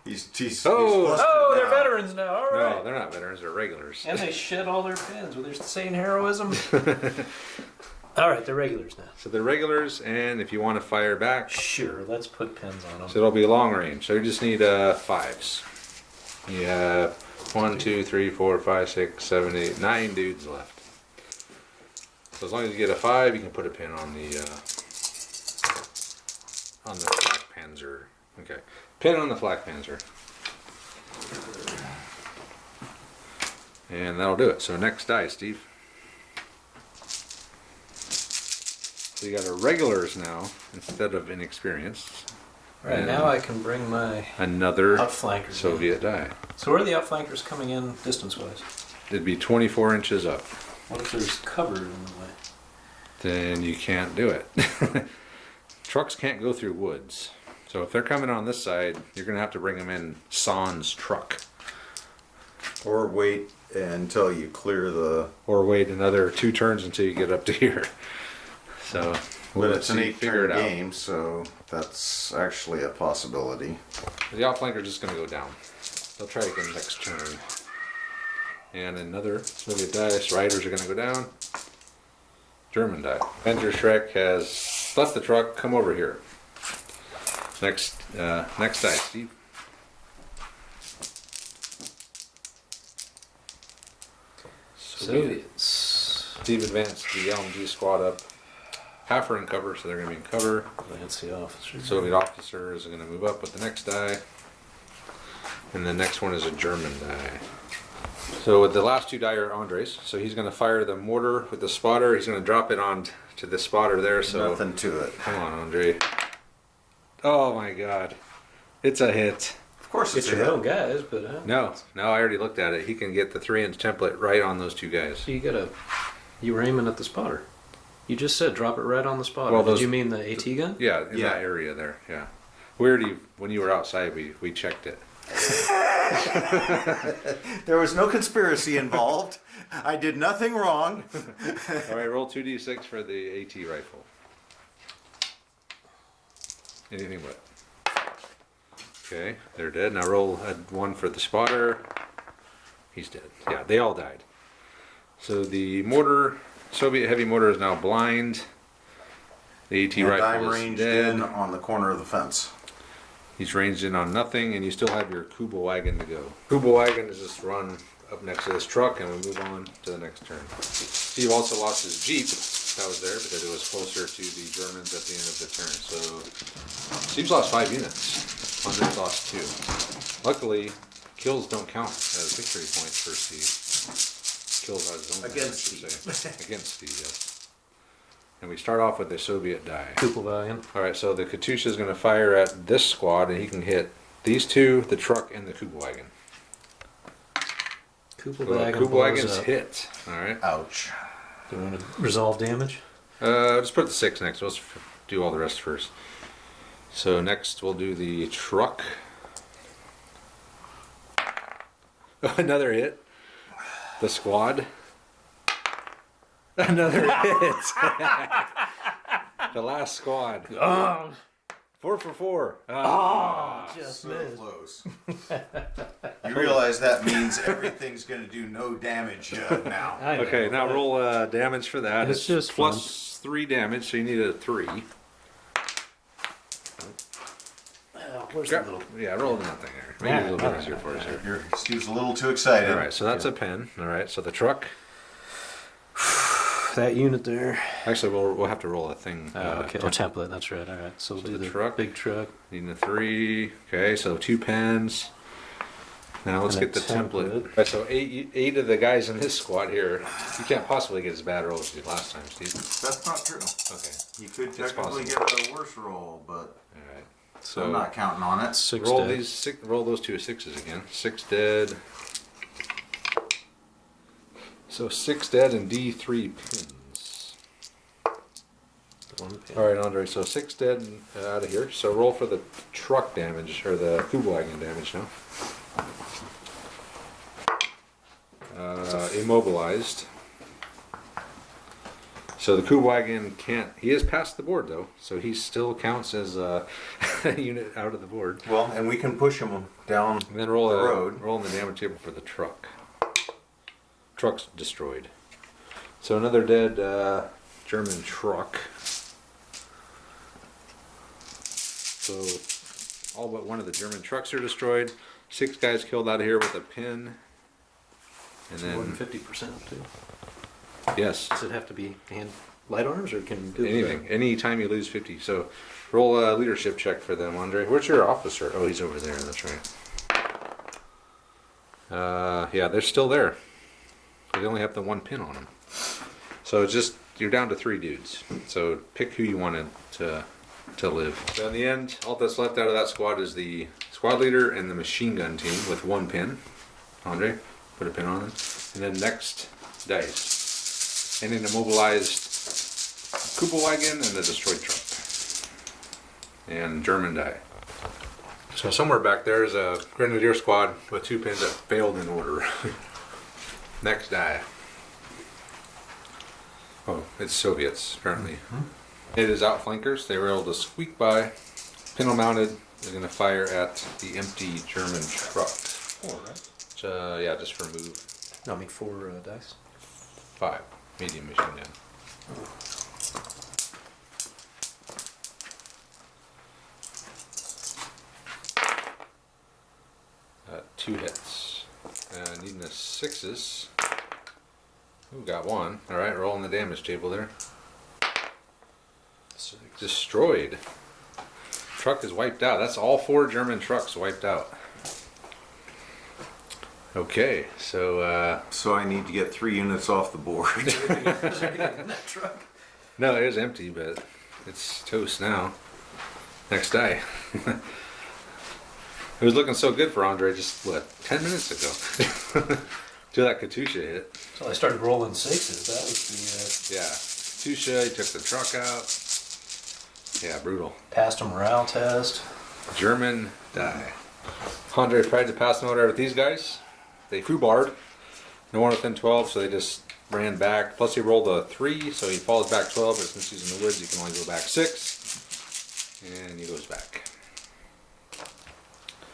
He's Oh! flustered Oh, they're now. veterans now. All right. No, they're not veterans, they're regulars. And they shed all their pins with their insane heroism. All right, they're regulars now. So they're regulars, and if you want to fire back, Sure, let's put pins on them. so it'll be long range. So you just need 5s. You have 1, 2, 3, 4, 5, 6, 7, 8, 9 dudes left. So as long as you get a 5, you can put a pin on the flak panzer. Okay, pin on the flak panzer, and that'll do it. So next die, Steve. So you got a regulars now instead of inexperienced. All right, and now I can bring my Another outflankers. Soviet die. So where are the outflankers coming in distance-wise? It'd be 24 inches up. What if there's cover in the way? Then you can't do it. Trucks can't go through woods. So if they're coming on this side, you're going to have to bring them in sans truck. Or wait until you clear the... Or wait another 2 turns until you get up to here. So, But we'll it's an see, figure 8-turn it out. game, so that's actually a possibility. The outflanker is just going to go down. They'll try again next turn. And another Soviet dice. Riders are going to go down. German die. Avenger Shrek has left the truck. Come over here. Next die, Steve. Soviets. Steve advanced the LMG squad up. Half are in cover, so they're going to be in cover. Fancy officers. Soviet officers are going to move up with the next die. And the next one is a German die. So the last 2 die are Andres. So he's going to fire the mortar with the spotter. He's going to drop it on to the spotter there. So Nothing to it. come on, Andre. Oh my God, it's a hit. Of course it's Get a your hit. own guys, but No, I already looked at it. He can get the 3-inch template right on those 2 guys. so you were aiming at the spotter. You just said drop it right on the spotter. Well, Did those- you mean the AT gun? Yeah, in Yeah. that area there. Yeah. We already, when you were outside, we checked it. There was no conspiracy involved. I did nothing wrong. All right, roll 2d6 for the AT rifle. Anything but. Okay, they're dead. Now roll a 1 for the spotter. He's dead. Yeah, they all died. So the mortar, Soviet heavy mortar, is now blind. The AT And rifle I'm is ranged dead. in on the corner of the fence. He's ranged in on nothing, and you still have your Kuba wagon to go. Kuba wagon is just run up next to this truck, and we move on to the next turn. Steve also lost his Jeep that was there because it was closer to the Germans at the end of the turn. So Steve's lost 5 units. Andre's lost 2. Luckily, kills don't count as victory points for Steve. Kills are his own Against damage, I should say. Against Steve, yes. And we start off with the Soviet die. Kupelwagen. Alright, so the Katusha is going to fire at this squad, and he can hit these 2, the truck, and the Kuba wagon. Kupelwagen. Kuba wagon's blows up. hit. Alright. Ouch. Do you want to resolve damage? Just put the 6 next. Let's do all the rest first. So next we'll do the truck. Another hit. The squad. Another hit. The last squad. Oh, 4 for 4. just So missed. close. You realize that means everything's going to do no damage now. I know. Okay, now roll damage for that. It's just plus 3 damage, so you need a 3. Oh, where's the little? Yeah, roll nothing there. Maybe a little bit easier for us here. Steve's a little too excited. Alright, so that's a pen. Alright, so the truck. That unit there. Actually, we'll have to roll a thing. Okay. Oh, template. That's right. All right. So we'll do the the truck. big truck. Needing a 3. Okay, so 2 pens. Now let's And get the a template. template. Right, so eight of the guys in this squad here, you can't possibly get as bad a roll as you did last time, Steve. That's not true. Okay. You could It's technically possible. get a worse roll, but All right. I'm not counting on it. 6 roll dead. roll those 2 6s again. 6 dead. So 6 dead and D3 pins. 1 pin. All right, Andre. So 6 dead and, out of here. So roll for the truck damage or the Kubelwagen damage now. Immobilized. So the Kubelwagen can't. He is past the board though, so he still counts as a unit out of the board. Well, and we can push him down And then roll the a road. roll on the damage table for the truck. Truck's destroyed. So another dead German truck. So all but one of the German trucks are destroyed. 6 guys killed out of here with a pin. And More than then 50% too. yes, Does it have to be hand light arms or can you do anything. Anytime you lose 50. So roll a leadership check for them, Andre. Where's your officer? Oh, he's over there. That's right. Yeah, they're still there. They only have the 1 pin on them. So it's just you're down to 3 dudes. So pick who you wanted to live. So in the end, all that's left out of that squad is the squad leader and the machine gun team with 1 pin. Andre, put a pin on them. And then next dice. And an immobilized Kubelwagen and a destroyed truck. And German die. So somewhere back there is a grenadier squad with 2 pins that failed in order. Next die. Oh, it's Soviets, apparently. It is outflankers. They were able to squeak by. Pintle mounted. They're going to fire at the empty German truck. 4, right? Yeah, just for move. No, I mean 4 dice. 5. Medium machine gun. 2 hits. Needing the 6s. Ooh, got 1. Alright, rolling the damage table there. 6. Destroyed. Truck is wiped out. That's all 4 German trucks wiped out. Okay, so So I need to get 3 units off the board. that truck. no, it is empty, but it's toast now. Next die. It was looking so good for Andre just, what, 10 minutes ago? Till that Katusha hit. So I started rolling 6s. That was Yeah. Katusha, he took the truck out. Yeah, brutal. passed a morale test. German die. Andre tried to pass an order with these guys. They foobarred. No one within 12, so they just ran back. Plus he rolled a 3, so he falls back 12, but since he's in the woods, he can only go back 6. And he goes back.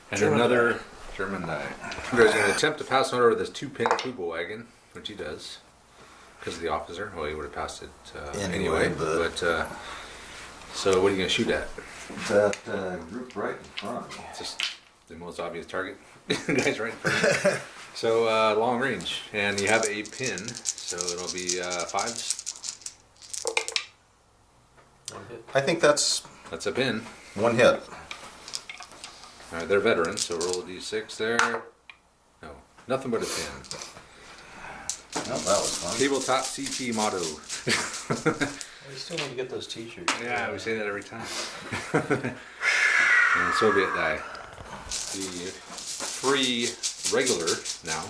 And German another German die. Andre's going to attempt to pass an order with this 2-pin Kubelwagen, which he does. Because of the officer. Well, he would have passed it anyway. But so what are you going to shoot at? That group right in front. It's just the most obvious target. Guy's right in front of you. So long range, and you have a pin, so it'll be 5s. 1 hit. I think that's That's a pin. 1 hit. All right, they're veterans, so roll a d6 there. No, nothing but a pin. Well, that was fun. Tabletop CT motto. We still need to get those t-shirts. Yeah, we say that every time. And Soviet die. The 3 regular now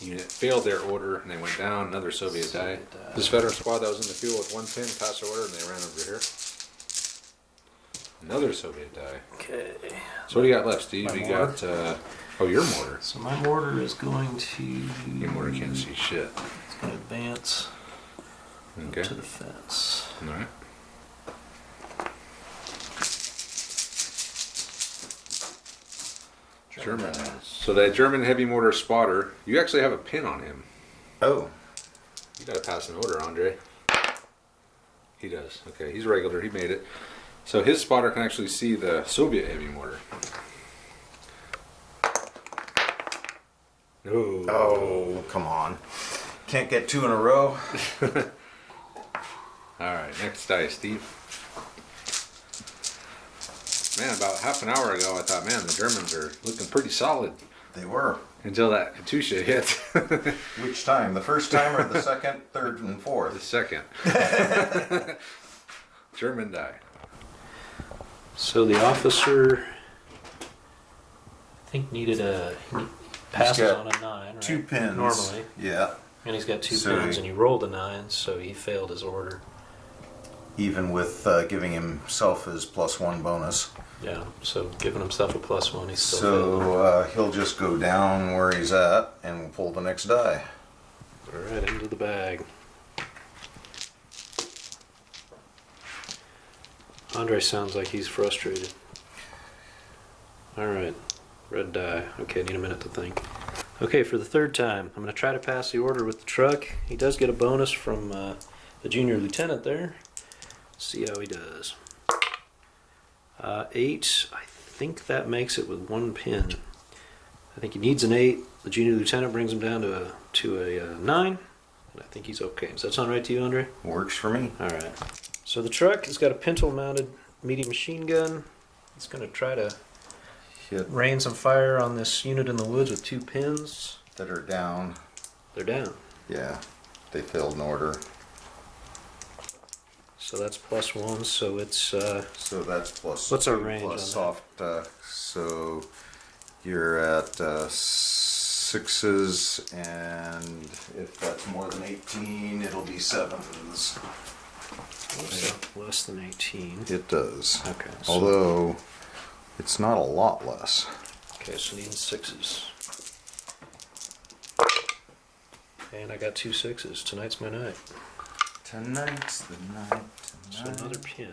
unit failed their order and they went down. Another Soviet die. Soviet die. This veteran squad that was in the field with 1 pin passed their order and they ran over here. Another Soviet die. Okay. So what do you got left, Steve? My You mortar. got oh, your mortar. So my mortar is going to. Your mortar can't see shit. It's going to advance Okay. to the fence. All right. German. So that German heavy mortar spotter, you actually have a pin on him. Oh, You got to pass an order, Andre. He does. Okay, he's regular. He made it. So his spotter can actually see the Soviet heavy mortar. No. oh, come on. Can't get 2 in a row. All right, next dice, Steve. Man, about half an hour ago, I thought, man, the Germans are looking pretty solid. They were. until that Katusha hit. Which time? The first time or the second, third, and The fourth? second. German die. So the officer, I think, needed a passes got on a 9, right? 2 pins. Normally. Yeah. And he's got 2 So pins, and he rolled a 9, so he failed his order. Even with giving himself his +1 bonus. Yeah, so giving himself a +1, he's still failed. So he'll just go down where he's at and we'll pull the next die. Alright, into the bag. Andre sounds like he's frustrated. Alright, red die. Okay, need a minute to think. Okay, for the third time, I'm going to try to pass the order with the truck. He does get a bonus from the junior lieutenant there. See how he does. 8, I think that makes it with 1 pin. I think he needs an 8. The junior lieutenant brings him down to a 9. And I think he's okay. Does that sound right to you, Andre? Works for me. Alright. So the truck has got a pintle mounted medium machine gun. It's going to try to Hit rain some fire on this unit in the woods with 2 pins. that are down. They're down. Yeah. They failed in order. So that's +1. So it's So that's plus. What's our 2 range plus on soft. So you're at 6s, and if that's more than 18, it'll be 7s. less than 18. It does. Okay. So, Although it's not a lot less. okay, so needing 6s. And I got 2 6s. Tonight's my night. Tonight's the night. So another pin.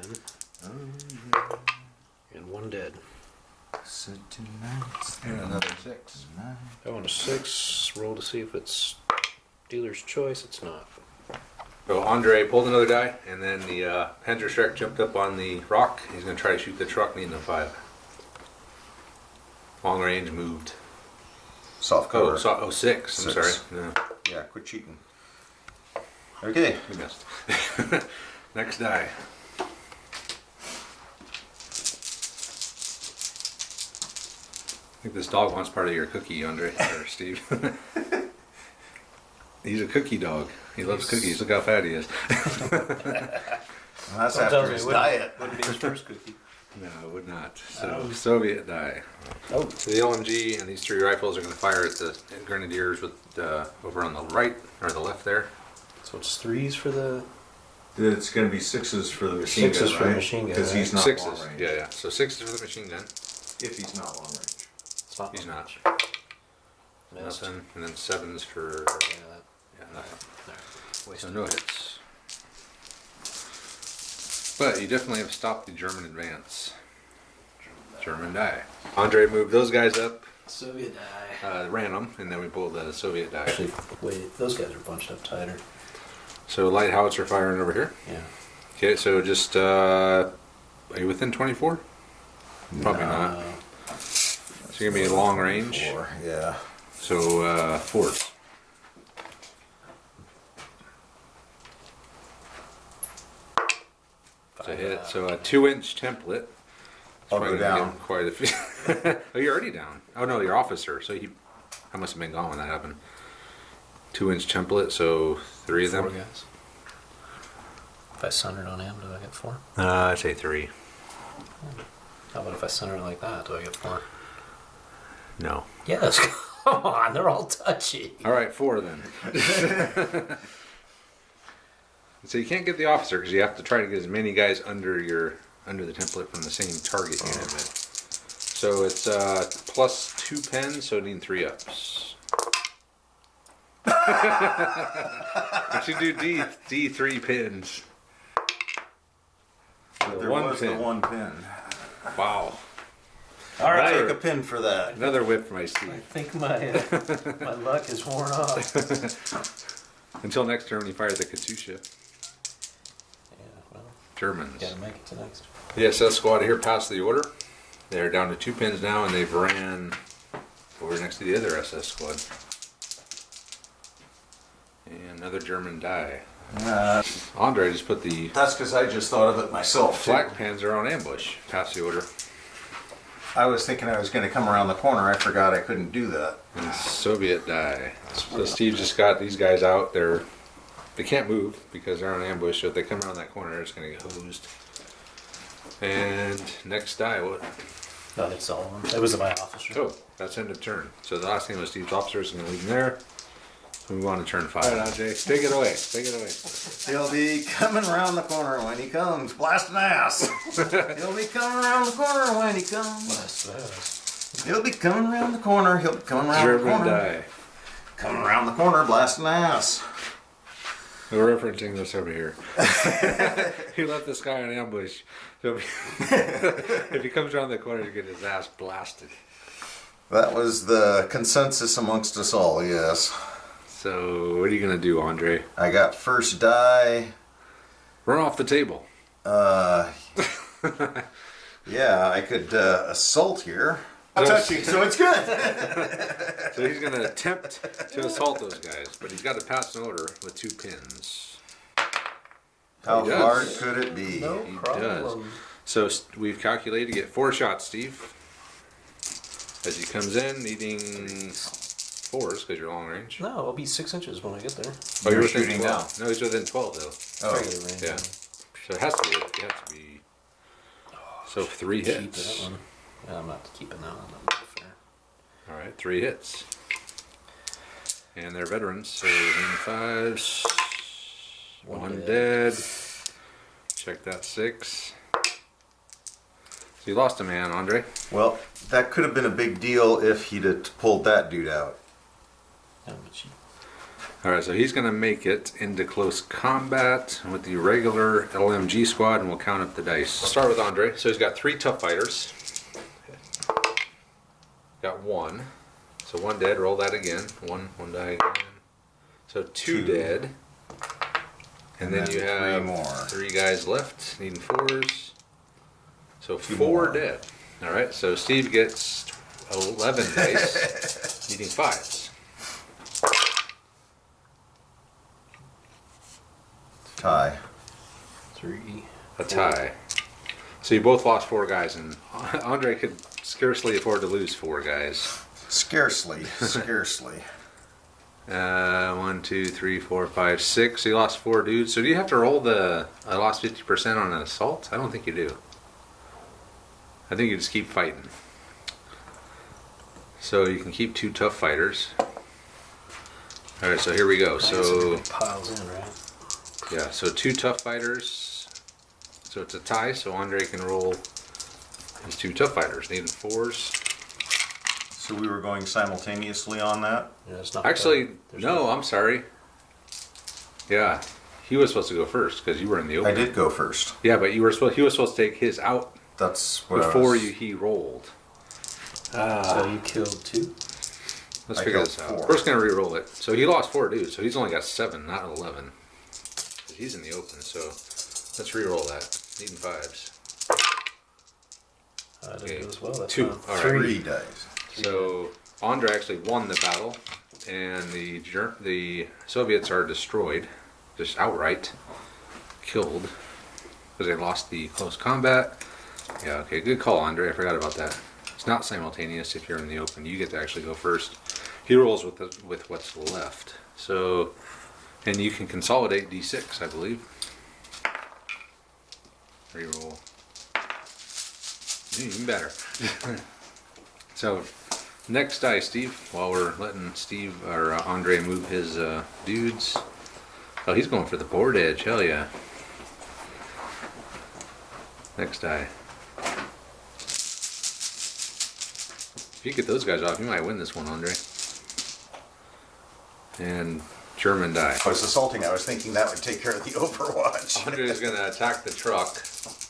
And 1 dead. So tonight's And another 6. night. I want a 6. Roll to see if it's dealer's choice. It's not. So Andre pulled another die, and then the Panzer Shrek jumped up on the rock. He's going to try to shoot the truck, needing a 5. Long range moved. Soft Oh, cover. 6. I'm 6. sorry. No, Yeah, quit cheating. Okay. we missed. Next die. I think this dog wants part of your cookie, Andre, or Steve. He's a cookie dog. He loves cookies. Look how fat he is. Well, that's Tells after me his it wouldn't- diet. Wouldn't be his first cookie. No, it would not. So Soviet die. Oh. So the LMG and these 3 rifles are going to fire at the grenadiers with over on the right or the left there. So it's 3s for the. It's going to be 6s for the machine 6s gun, for the right? machine gun, Because he's right? not 6s. long range. Yeah. So 6s for the machine gun. If he's not long range. It's not He's long not. range. Missed. Nothing. And then 7s for Yeah, nothing. that. So no hits. But you definitely have stopped the German advance. German die. Andre moved those guys up, Soviet die. ran them, and then we pulled the Soviet die. Actually, wait, those guys are bunched up tighter. So light howitzer firing over here. Yeah. Okay, so just are you within 24? Probably not. So you're gonna be long range. 4, yeah. So 4s. To hit. So a 2-inch template. I'll Probably go gonna down. get Quite a few. Oh, you're already down. Oh no, your officer. So I must have been gone when that happened. 2-inch template. So 3 of 4 them. guys. If I center it on him, do I get 4? I'd say 3. How about if I center it like that, do I get 4? No. Yes, come on, they're all touchy. All right, 4 then. So you can't get the officer because you have to try to get as many guys under the template from the same target unit. So it's plus 2 pens, so needing 3 ups. But you do D3 pins. But there one was pin. the 1 pin. Wow. All right, Another- take a pin for that. Another whip for my I Steve. think my luck is worn off. Until next turn when you fire the Katusha. Yeah, well, Germans. gotta make it to next. The SS squad here passed the order. They're down to 2 pins now, and they've ran over next to the other SS squad. And another German die. Andre just put the That's because I just thought of it myself. too. flak panzer on ambush. Pass the order. I was thinking I was going to come around the corner. I forgot I couldn't do that. And Soviet die. So Steve just got these guys out. They can't move because they're on ambush. So if they come around that corner, it's going to get hosed. And next die, what? No, that's all of them. That was my officer. Oh, that's end of turn. So the last thing was Steve's officers. I'm going to leave them there. We move on to turn 5. All right, Ajay, Take it away. Take it away. He'll be coming around the corner when he comes, blasting ass. He'll be coming around the corner when he comes. He'll be coming around the corner. He'll be coming around the German corner. die. Coming around the corner, blasting ass. We're referencing this over here. He left this guy in ambush. So if he comes around the corner, you get his ass blasted. That was the consensus amongst us all, yes. So what are you going to do, Andre? I got first die. Run off the table. Yeah, I could assault here. Touching, so it's good. So he's going to attempt to assault those guys, but he's got to pass an order with 2 pins. How He does. hard could it be? No He problem. does. So we've calculated to get 4 shots, Steve. As he comes in, needing 4s because you're long range. No, I'll be 6 inches when I get there. Oh, You're within shooting 12. No, he's within 12 though. Oh, Regular range. Yeah. So it has to be. It has to be. So 3 Keep hits. that one. Yeah, I'm not keeping that one. That's not fair. All right, 3 hits. And they're veterans, so 5s. One 1 dead. dead. Check that 6. So you lost a man, Andre. well, that could have been a big deal if he'd have pulled that dude out. Yeah, but she- All right, so he's going to make it into close combat with the regular LMG squad, and we'll count up the dice. I'll start with Andre. So he's got 3 tough fighters. Got 1. So 1 dead. Roll that again. One die again. So 2 dead. And then you have 3 more. 3 guys left, needing 4s. So 4 more. dead. All right, so Steve gets 11 dice, needing 5s. Tie. 3. A tie. So you both lost 4 guys, and Andre could scarcely afford to lose 4 guys. Scarcely, scarcely. 1, 2, 3, 4, 5, 6. So you lost 4 dudes. So do you have to roll the I lost 50% on an assault? I don't think you do. I think you just keep fighting. So you can keep 2 tough fighters. All right, so here we go. So Everybody piles in, right? yeah, so 2 tough fighters. So it's a tie. So Andre can roll his 2 tough fighters, needing 4s. So we were going simultaneously on that? Yeah, it's not Actually, there's no, I'm sorry. Yeah, he was supposed to go first because you were in the open. I did go first. Yeah, but he was supposed to take his out That's what I before was- he rolled. So you killed 2? Let's I figure killed this out. 4. We're just gonna re-roll it. So he lost 4 dudes, so he's only got 7, not 11. He's in the open, so let's re-roll that. Needing 5s. That Okay. didn't go as well. That's 2. fine. All right. 3 dice. So Andre actually won the battle, and the Soviets are destroyed, just outright killed, because they lost the close combat. Yeah, okay, good call, Andre. I forgot about that. It's not simultaneous if you're in the open. You get to actually go first. He rolls with what's left. So, and you can consolidate D6, I believe. Reroll. Even better. So, next die, Steve. While we're letting Steve or Andre move his dudes. Oh, he's going for the board edge. Hell yeah. Next die. If you get those guys off, you might win this one, Andre. And German die. I was assaulting. I was thinking that would take care of the Overwatch. Andre is going to attack the truck,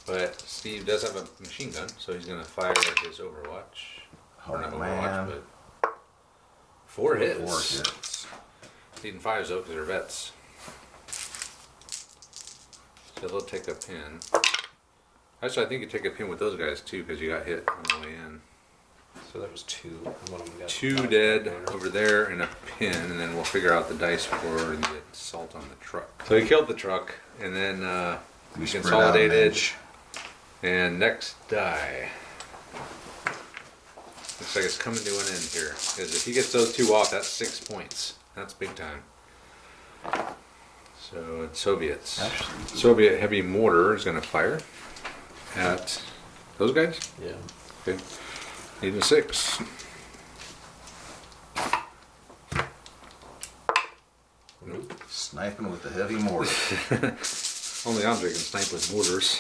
but Steve does have a machine gun, so he's going to fire his Overwatch. Or not Oh, Overwatch, man. but 4 hits. 4 hits. Needing 5s though, because they're vets. So they'll take a pin. Actually, I think you take a pin with those guys too, because you got hit on the way in. So that was 2. And one of them got 2 knocked dead out. over there and a pin, and then we'll figure out the dice for the assault on the truck. So he killed the truck, and then we Spread out an consolidated. edge. And next die. Looks like it's coming to an end here. Because if he gets those two off, that's 6 points. That's big time. So it's Soviets. Actually, Soviet heavy mortar is going to fire at those guys. yeah. Okay. Needing a 6. Nope. Sniping with the heavy mortar. Only Andre can snipe with mortars.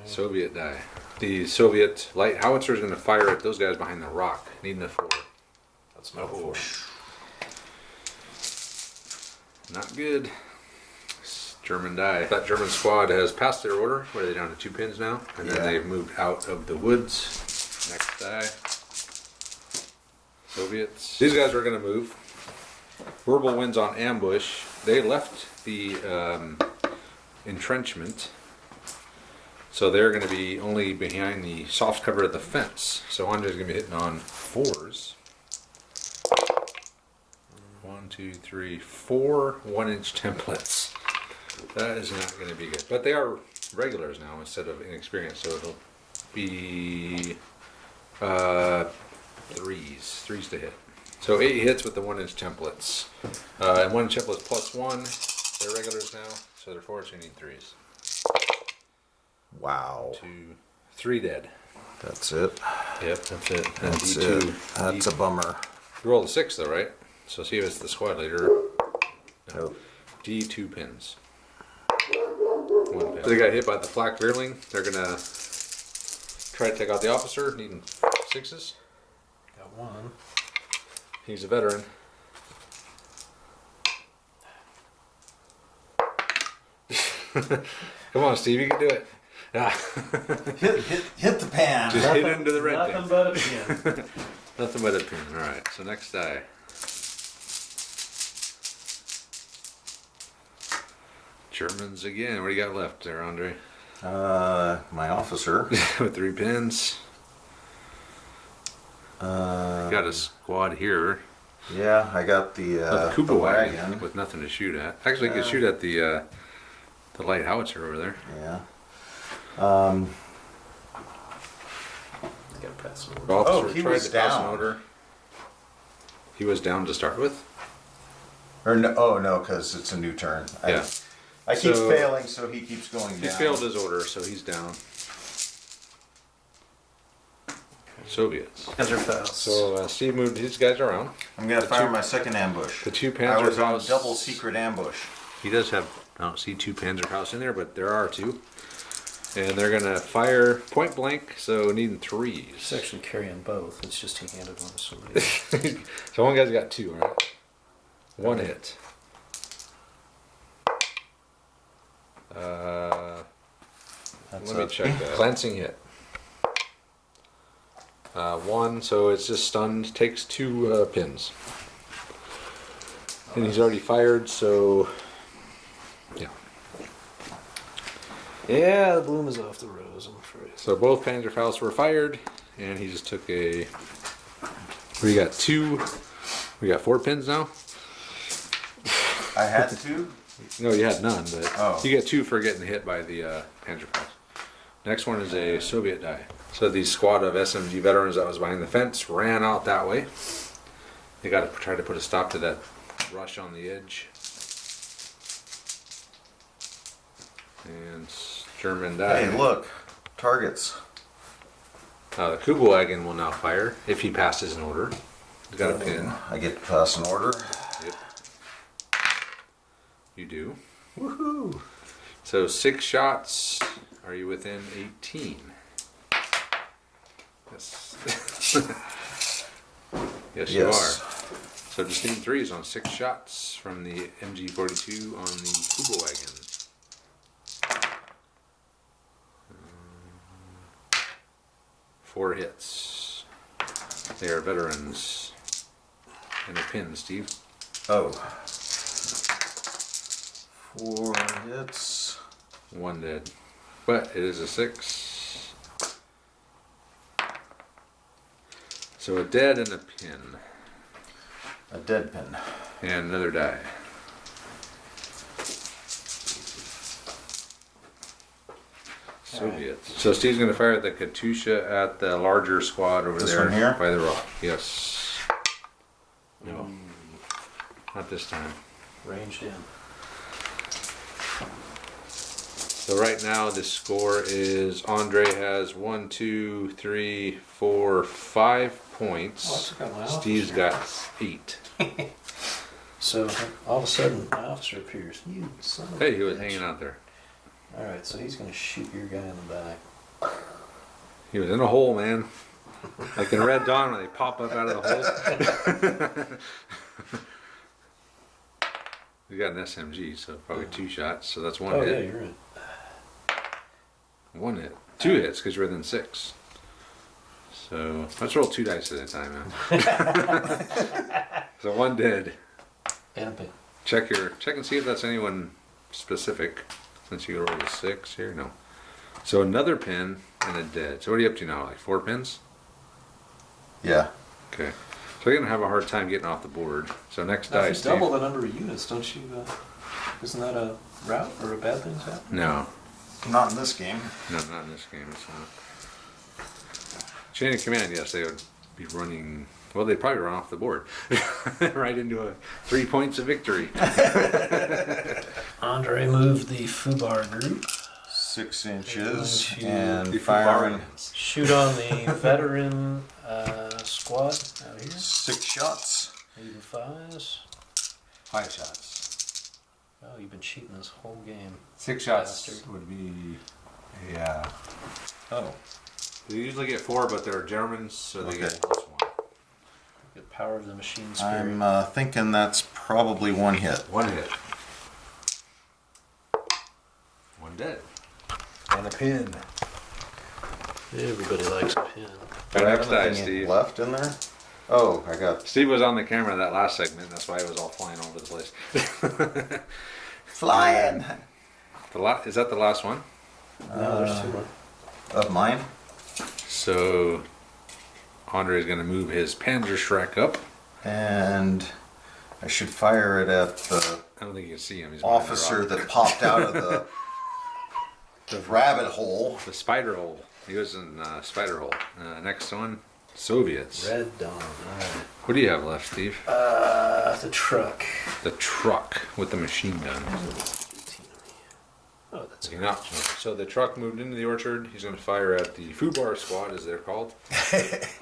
Soviet die. The Soviet light howitzer is going to fire at those guys behind the rock. Needing a 4. That's no 4. Not good. German die. That German squad has passed their order. Where are they down to 2 pins now? And then they've moved out of the woods. Next die. Soviets. These guys are going to move. Verbal wins on ambush. They left the entrenchment. So they're going to be only behind the soft cover of the fence. So Andre's going to be hitting on 4s. 1, 2, 3, 4 1-inch templates. That is not going to be good. But they are regulars now instead of inexperienced. So it'll be 3s to hit. So 8 hits with the 1-inch templates. And 1-inch templates plus 1. They're regulars now. So they're 4s, so you need 3s. Wow. 2, 3 dead. That's it. Yep, that's it. And That's D2. it. That's a bummer. You rolled a 6 though, right? So see if it's the squad leader. No. D2 pins. 1 pin. So they got hit by the flak veerling. They're gonna try to take out the officer, needing 6s. Got 1. He's a veteran. Come on, Steve, you can do it. Yeah. Hit the pan. Just hit into the red Nothing pin. but a pin. Nothing but a pin. Alright, so next die. Germans again. What do you got left there, Andre? My officer. With 3 pins. Got a squad here. Yeah, I got the Kuba wagon wagon. with nothing to shoot at. Actually, you could shoot at the light howitzer over there. Yeah. Gotta pass an order. Officer he tried was to pass an down. order. He was down to start with. Or no, oh no, because it's a new turn. Yeah. I keep So- failing, so he keeps going down. He's failed his order, so he's down. Soviets. Panzerfaust. So Steve moved these guys around. I'm gonna The fire two- my second ambush. The 2 I was on Panzerfaust. double secret ambush. He does have, I don't see 2 Panzerfaust in there, but there are 2. And they're gonna fire point blank, so needing 3s. He's actually carrying both. It's just he handed one to somebody else. So one guy's got 2, right? 1 hit. That's Let me a- check that. Glancing hit. 1, so it's just stunned. Takes 2 pins. And he's already fired, so yeah. Yeah, the bloom is off the rose, I'm afraid. So both Panzerfausts were fired, and he just took a. We got 2. We got 4 pins now. I had two. No, you had none, but Oh. you get 2 for getting hit by the Panzerfaust. Next one is a Soviet die. So the squad of SMG veterans that was behind the fence ran out that way. They got to try to put a stop to that rush on the edge. And German die. Hey, look, targets. The Kuba wagon will now fire if he passes an order. He's got a pin. I get to pass an order. Yep. You do. Woohoo! So 6 shots. Are you within 18? Yes. Yes, you are. So just need 3s on 6 shots from the MG42 on the Kuba wagon. 4 hits. They are veterans. And a pin, Steve. Oh. 4 hits. 1 dead. But it is a 6. So a dead and a pin. A dead pin. And another die. Soviets. So Steve's going to fire the Katusha at the larger squad over This there one here? by the rock. Yes. No. Not this time. Ranged in. So right now the score is Andre has 1, 2, 3, 4, 5 points. Oh, I took out my Steve's officer. got 8. So all of a sudden, my officer appears. You son of a Hey, he was bitch. hanging out there. All right, so he's gonna shoot your guy in the back. He was in a hole, man. Like in Red Dawn when they pop up out of the hole. We got an SMG, so probably 2 shots. So that's 1 Oh yeah, hit. you're right. 1 hit. 2 hits because you're within 6. So let's roll 2 dice at a time, man. So 1 dead. And a pin. Check and see if that's anyone specific. Since you rolled a 6 here, no. So another pin and a dead. So what are you up to now? Like 4 pins? Yeah. Okay. So you're gonna have a hard time getting off the board. So next Now, if dice. you Steve. double the number of units, don't you? Isn't that a route or a bad thing to happen? No, Not in this game. no, not in this game. It's not. Chain of command. Yes, they would be running. Well, they'd probably run off the board, right into a 3 points of victory. Andre moved the Fubar group. 6 inches Going to and The firing Fubarians. Shoot on the veteran squad out here. 6 shots. Even 5s. 5 shots. Oh, you've been cheating this whole game. 6 shots Bastard. would be. Yeah. Oh. They usually get 4, but they're Germans, so they get Okay. +1. The power of the machine spirit. I'm thinking that's probably 1 hit. 1 hit. 1 dead. And a pin. Everybody likes a pin. Our next die, Anything Steve. left in there? Oh, I got Steve was on the camera that last segment. That's why it was all flying all over the place. flying Is that the last one? No, there's 2 more. of mine. So Andre is going to move his Panzer Shrek up. And I should fire it at the I don't think you can see him. He's behind the officer rock. that popped out of the rabbit hole. The spider hole. He was in spider hole. Next one, Soviets. Red Dawn. Alright. What do you have left, Steve? The truck. The truck with the machine gun. Oh, that's You know, so the truck moved into the orchard. He's going to fire at the Fubar squad, as they're called,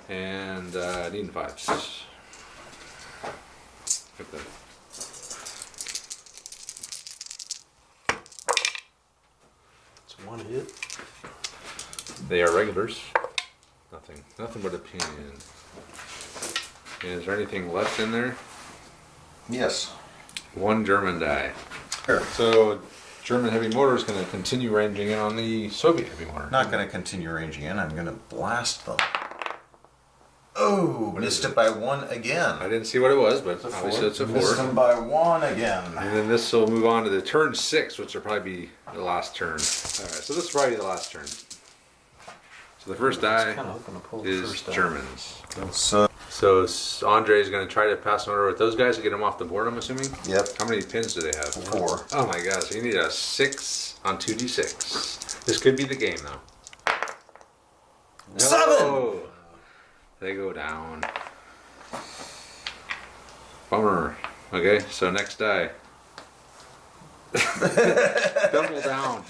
and needing 5s. Get the It's 1 hit. They are regulars. Nothing but a pin. And is there anything left in there? Yes. 1 German die. Sure. So German heavy mortar is going to continue ranging in on the Soviet heavy mortar. Not going to continue ranging in. I'm going to blast them. Oh, missed it by 1 again. I didn't see what it was, but a obviously 4. it's a Missed 4. them by 1 again. And then this will move on to the turn 6, which will probably be the last turn. Alright, so this will probably be the last turn. So the first die Kind of hoping to pull the is first die. Germans. So, So Andre is going to try to pass an order with those guys to get them off the board, I'm assuming? yep, How many pins do they have? 4. Oh my god, so you need a 6 on 2d6. This could be the game, though. 7! No! They go down. Bummer. Okay, so next die. Double down.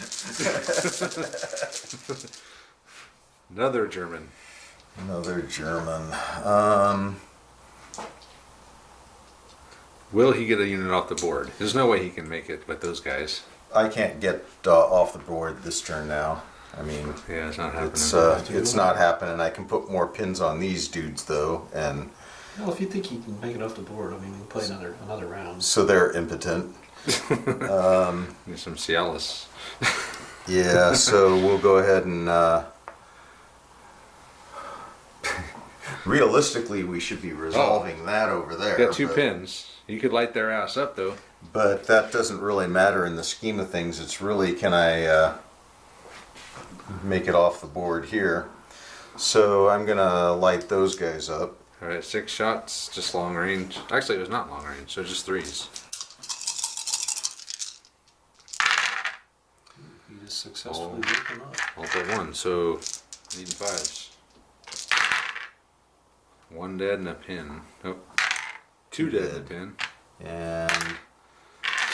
Another German. Another German. Will he get a unit off the board? There's no way he can make it with those guys. I can't get off the board this turn now. I mean, Yeah, it's not happening. it's not happening. I can put more pins on these dudes though, and Well, if you think you can make it off the board, I mean, you can play another round. so they're impotent. Need some Cialis. Yeah, so we'll go ahead and realistically we should be resolving that over there. Got 2 but- pins. You could light their ass up, though. But that doesn't really matter in the scheme of things. It's really, can I make it off the board here? So I'm gonna light those guys up. Alright, 6 shots, just long range. Actually, it was not long range, so just 3s. You is successfully woken up. All but one, so needing fives. One dead and a pin. Nope. Two dead and a pin. And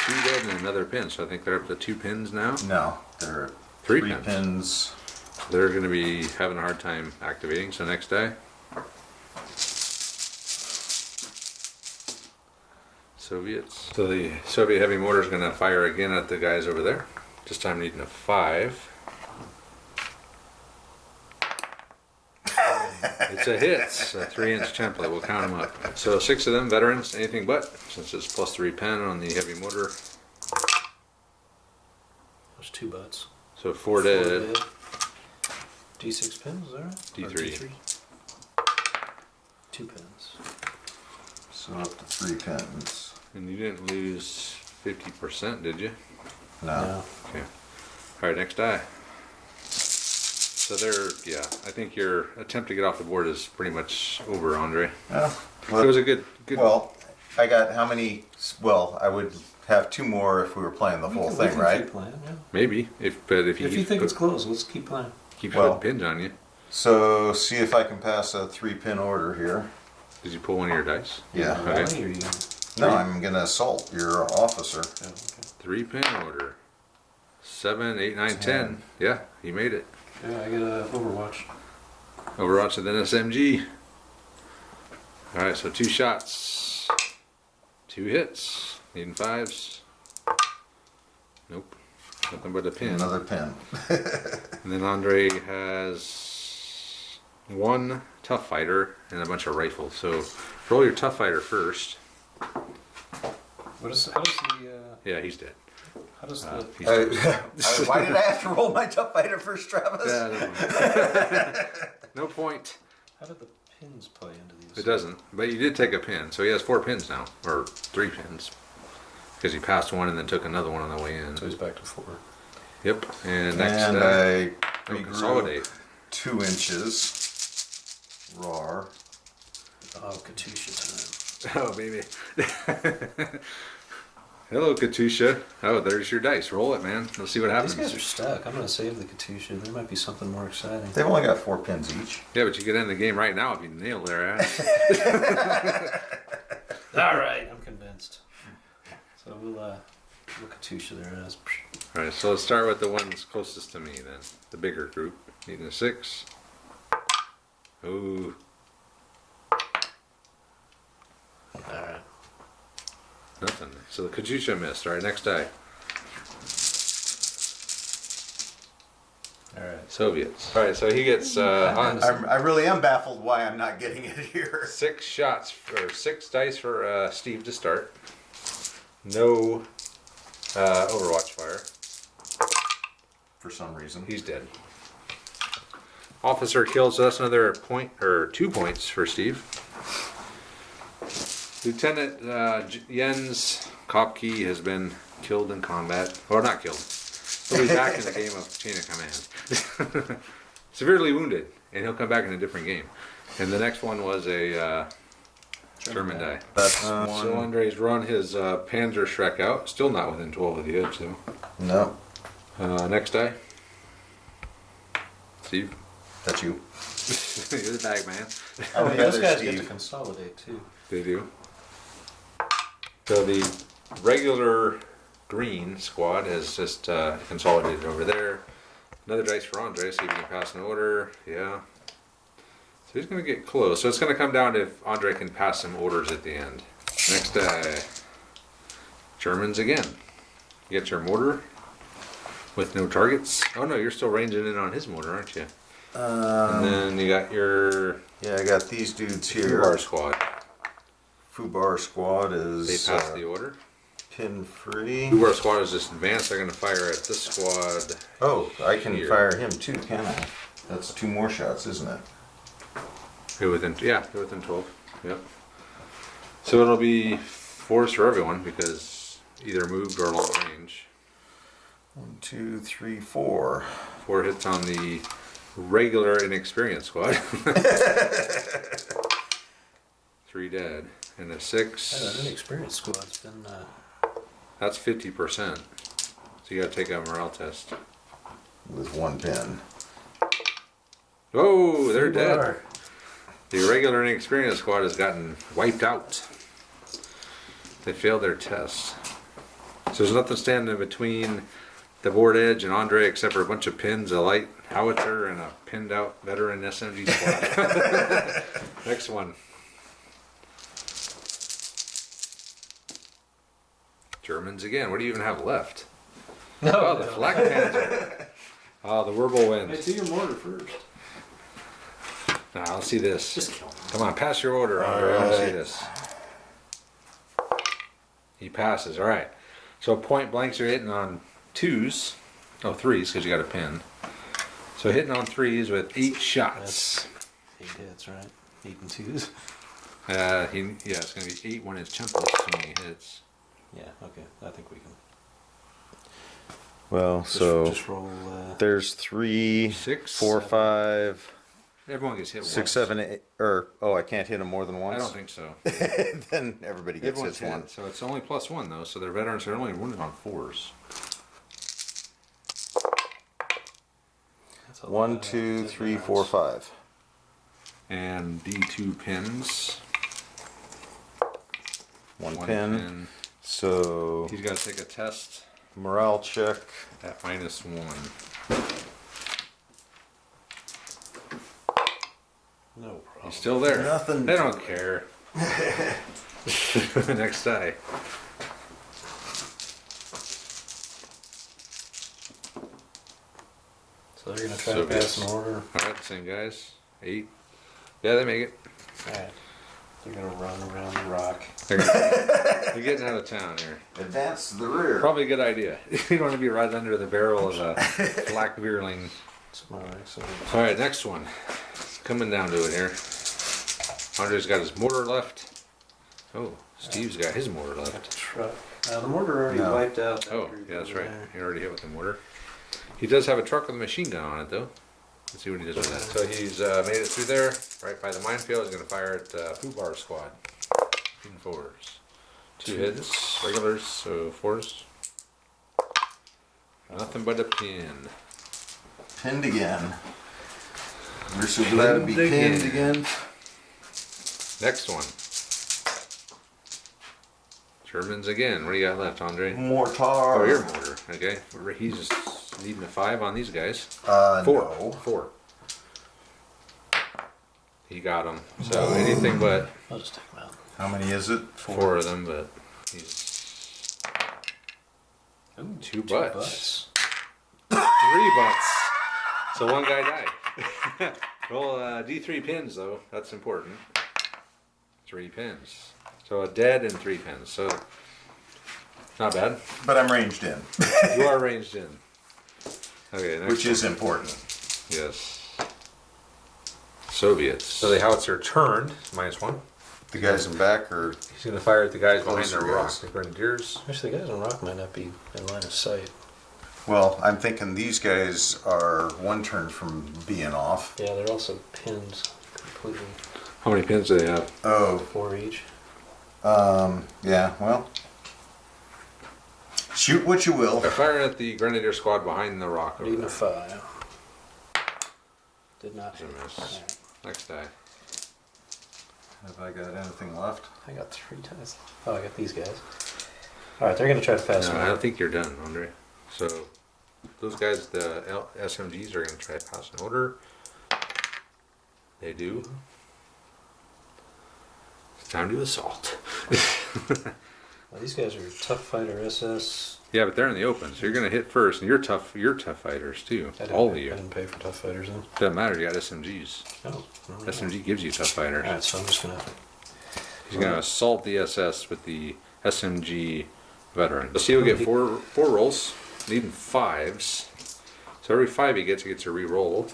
Two dead and another pin, so I think they're up to 2 pins now. no, there are Three three pins. pins. They're going to be having a hard time activating, so next die. Soviets. So the Soviet heavy mortar is going to fire again at the guys over there. This time needing a 5. It's a hit. It's a 3-inch template. We'll count them up. So 6 of them, veterans, anything but, since it's +3 pen on the heavy mortar. There's 2 butts. So 4 dead. D6 pins, is that right? Or D3. 2 pins. So up to 3 pins. And you didn't lose 50%, did you? No. Okay. All right, next die. So yeah, I think your attempt to get off the board is pretty much over, Andre. Well, It was a good. well, I got how many? Well, I would have 2 more if we were playing the whole We thing, can right? Keep playing, yeah. Maybe if you think it's close, let's keep playing. keep Well- putting pins on you. So see if I can pass a 3-pin order here. Did you pull one of your dice? Yeah. Okay. Why are you gonna- No, I'm gonna assault your officer. Oh, okay. 3-pin order. 7, 8, 9, 10. Yeah, he made it. Yeah, I get a Overwatch. Overwatch and then SMG. All right, so 2 shots, 2 hits, needing 5s. Nope, nothing but a pin. Another pin. And then Andre has 1 tough fighter and a bunch of rifles. So roll your tough fighter first. How does the Yeah, he's dead. how does the He's dead. Why did I have to roll my tough fighter first, Travis? Yeah, never mind. No point. how did the pins play into these? It doesn't. But you did take a pin, so he has 4 pins now, or 3 pins, because he passed one and then took another one on the way in. So he's back to 4. Yep. And next, And I we'll regroup consolidate. 2 inches. Rar. Oh, Katusha Oh, baby. Hello, Katusha. Oh, there's your dice. Roll it, man. Let's see what time. happens. These guys are stuck. I'm gonna save the Katusha. There might be something more exciting. They've only got 4 pins each. Yeah, but you could end the game right now if you nail their ass. All right, I'm convinced. So we'll Katusha their ass. All right, so let's start with the ones closest to me then. The bigger group. Needing a 6. Ooh. All right. Nothing. So the Katusha missed. All right, next die. All right. Soviets. All right, so he gets I really am baffled why I'm not getting it here. 6 shots or 6 dice for Steve to start. No Overwatch fire. For some reason. He's dead. Officer killed, so that's another point or 2 points for Steve. Lieutenant Jens Kopke has been killed in combat, or not killed. He'll be back in the game of Chain of Command. Severely wounded, and he'll come back in a different game. And the next one was a German die. That's So one. Andre's run his Panzer Shrek out. Still not within 12 of the edge, though. No, Next die. Steve. that's you. You're the bag man. Oh, the Those other guys get to Steve. consolidate too. They do. So the regular green squad has just consolidated over there. Another dice for Andre, see if he can pass an order. Yeah. So he's going to get close. So it's going to come down to if Andre can pass some orders at the end. Next die. Germans again. You get your mortar with no targets. Oh no, you're still ranging in on his mortar, aren't you? And then you got your Yeah, I got these dudes here. Fubar squad. Fubar squad They is passed the order. pin free. Fubar squad is just advanced. They're going to fire at this squad. Oh, I can Here. fire him too, can I? That's 2 more shots, isn't it? They're within 12. Yep. So it'll be 4s for everyone because either moved or long range. 1, 2, 3, 4. 4 hits on the regular inexperienced squad. 3 dead and a Yeah, 6. that inexperienced squad's been. That's 50%. So you got to take a morale test. with 1 pin. Oh, they're dead. Are. The regular and experienced squad has gotten wiped out. They failed their test. So there's nothing standing between the board edge and Andre except for a bunch of pins, a light howitzer, and a pinned out veteran SMG squad. Next one. Germans again. What do you even have left? No, Oh, the flak panzer. Oh, the Werble Hey, wins. do your mortar first. Now, let's see this. Just kill him. Come on, pass your order, Andre. I want to see Alright. this. He passes. All right. So point blanks are hitting on 2s. Oh, 3s because you got a pin. So hitting on 3s with 8 shots. 8 hits, right? 8 and 2s. Yeah, it's going to be 8 when it's template when he hits. Yeah, okay. I think we can. Well, Just roll. there's 3, 6, 4, 5, Everyone gets hit 6, once. 7, 8. I can't hit them more than once. I don't think so. Then everybody gets Everyone's hit hit, once. so it's only +1 though. So their veterans are only wounded on 4s. That's a 1, lot. 2, That's 3, nice. 4, 5. And D2 pins. 1 1 pin. So He's got to take a test morale check. at -1. No problem. He's still there. Nothing. They don't care. Next die. So they're gonna try So to pass good. an order. Alright, same guys. 8. Yeah, they make it. Alright. They're gonna run around the rock. They're getting out of town here. Advance to the rear. Probably a good idea. You don't want to be right under the barrel of a black Veerling. Smart, excellent. Alright, next one. Coming down to it here. Andre's got his mortar left. Oh, Steve's got his mortar Got left. the truck. The mortar already No. wiped out. that Oh, group yeah, that's over right. there. He already hit with the mortar. He does have a truck with a machine gun on it, though. Let's see what he does with that. So he's made it through there, right by the minefield. He's going to fire at Fubar squad. Shooting 4s. 2 hits, regulars, so 4s. Nothing but a pin. Pinned again. We're so glad to be pinned again. Next one. Germans again. What do you got left, Andre? Mortar. Oh, your mortar. Okay. He's just needing a 5 on these guys. 4. No. 4. He got them. So anything but I'll just take them out. How many is it? 4 of them, but he's Ooh, 2 2 butts. 3 butts. So one guy died. Roll D3 pins though. That's important. 3 pins. So a dead and 3 pins. So not bad. But I'm ranged in, You are ranged in. Okay, next which is important. yes. Soviets. So the howitzer turned -1. The guys in back are He's going to fire at the guys behind the Closer rock. guys. The grenadiers. Actually, the guys on rock might not be in line of sight. well. I'm thinking these guys are 1 turn from being off. Yeah, they're also pinned completely. How many pins do they have? Oh, 4 each. yeah. Well, shoot what you will. They're firing at the grenadier squad behind the rock. Over Leading a there. 5. Did not That's a hit. miss. Alright. Next die. Have I got anything left? I got 3 dice. Oh, I got these guys. Alright, they're gonna try to pass No, an I order. don't think you're done, Andre. So those guys, the SMGs, are going to try to pass an order. They do. It's time to assault. Well, these guys are tough fighter SS. Yeah, but they're in the open, so you're going to hit first, and you're tough. You're tough fighters too. All of I you. didn't pay for tough fighters then. Doesn't matter. You got SMGs. Oh, no, no. SMG gives you tough fighters. Alright, so I'm just gonna. He's going to assault the SS with the SMG veteran. So he'll get four rolls, needing 5s. So every 5 he gets a re-roll.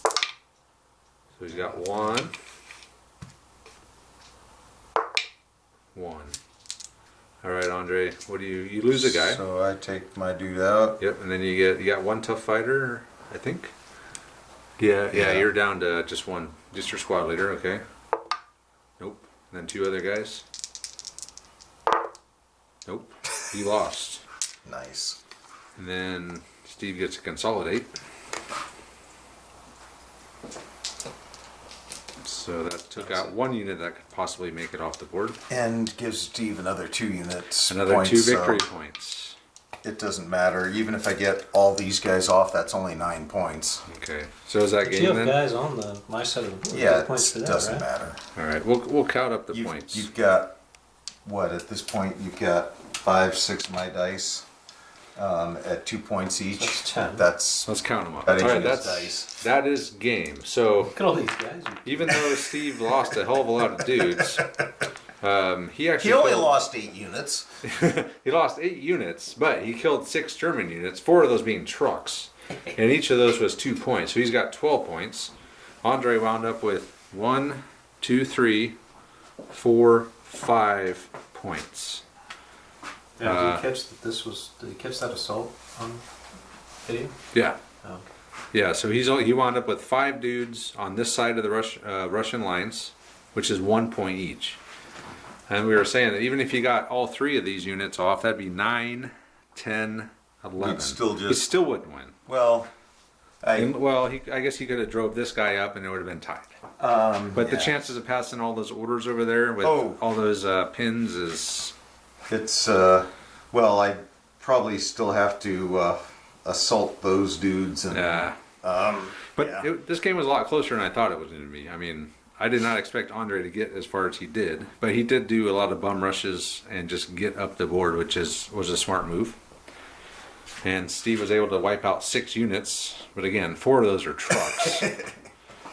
So he's got 1. 1. All right, Andre. What do you lose a guy? So I take my dude out. Yep, and then you got 1 tough fighter, I think. Yeah, Yeah. you're down to just 1, just your squad leader. Okay. Nope. And then 2 other guys. Nope. He lost. Nice. And then Steve gets to consolidate. So that took out one unit that could possibly make it off the board. And gives Steve another 2 units. Another points, 2 so victory points. It doesn't matter. Even if I get all these guys off, that's only 9 points. Okay. So is that But game you have then? guys on my side of the board. You Yeah, get points for it that, doesn't right? matter. All right. We'll count up the points. You've got, what, at this point, you've got 5, 6 of my dice at 2 points each. That's 10. That's Let's count them up. That All right, equals that is game. So Look at all these guys. even though Steve lost a hell of a lot of dudes, he actually he only killed- lost 8 units. he lost 8 units, but he killed 6 German units, 4 of those being trucks, and each of those was 2 points. So he's got 12 points. Andre wound up with 1, 2, 3, 4, 5 points. Now, did you catch that did he catch that assault on video? Yeah. Oh. Yeah, so he wound up with 5 dudes on this side of the Russian lines, which is 1 point each. And we were saying that even if you got all 3 of these units off, that'd be 9, 10, 11. He still wouldn't win. Well, I guess he could have drove this guy up and it would have been tied. But the chances of passing all those orders over there with all those pins is... It's, I probably still have to assault those dudes. And, This game was a lot closer than I thought it was going to be. I mean, I did not expect Andre to get as far as he did, but he did do a lot of bum rushes and just get up the board, which was a smart move. And Steve was able to wipe out 6 units, but again, 4 of those are trucks.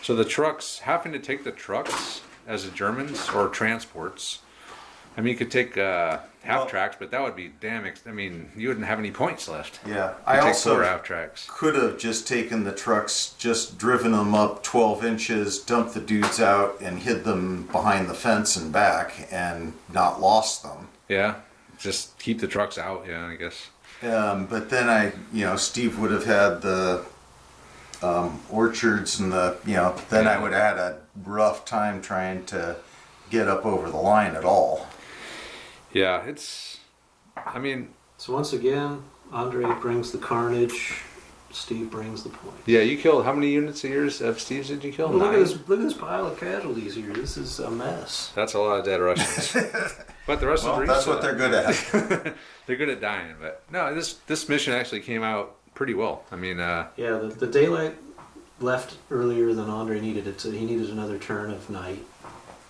So the trucks, having to take the trucks as the Germans or transports, I mean, you could take half tracks, but that would be you wouldn't have any points left. Yeah, I I take also 4 half tracks. could have just taken the trucks, just driven them up 12 inches, dumped the dudes out, and hid them behind the fence and back, and not lost them. Yeah, just keep the trucks out. Yeah, I guess. But then Steve would have had the orchards and then I would have had a rough time trying to get up over the line at all. Yeah, So once again, Andre brings the carnage. Steve brings the points. yeah, you killed, how many units of Steve's did you kill? Look 9? at this pile of casualties here. This is a mess. That's a lot of dead Russians. But the Russians are used That's to what that. they're good at. They're good at dying, but no, this mission actually came out pretty well. I mean, Yeah, the daylight left earlier than Andre needed it, so he needed another turn of night.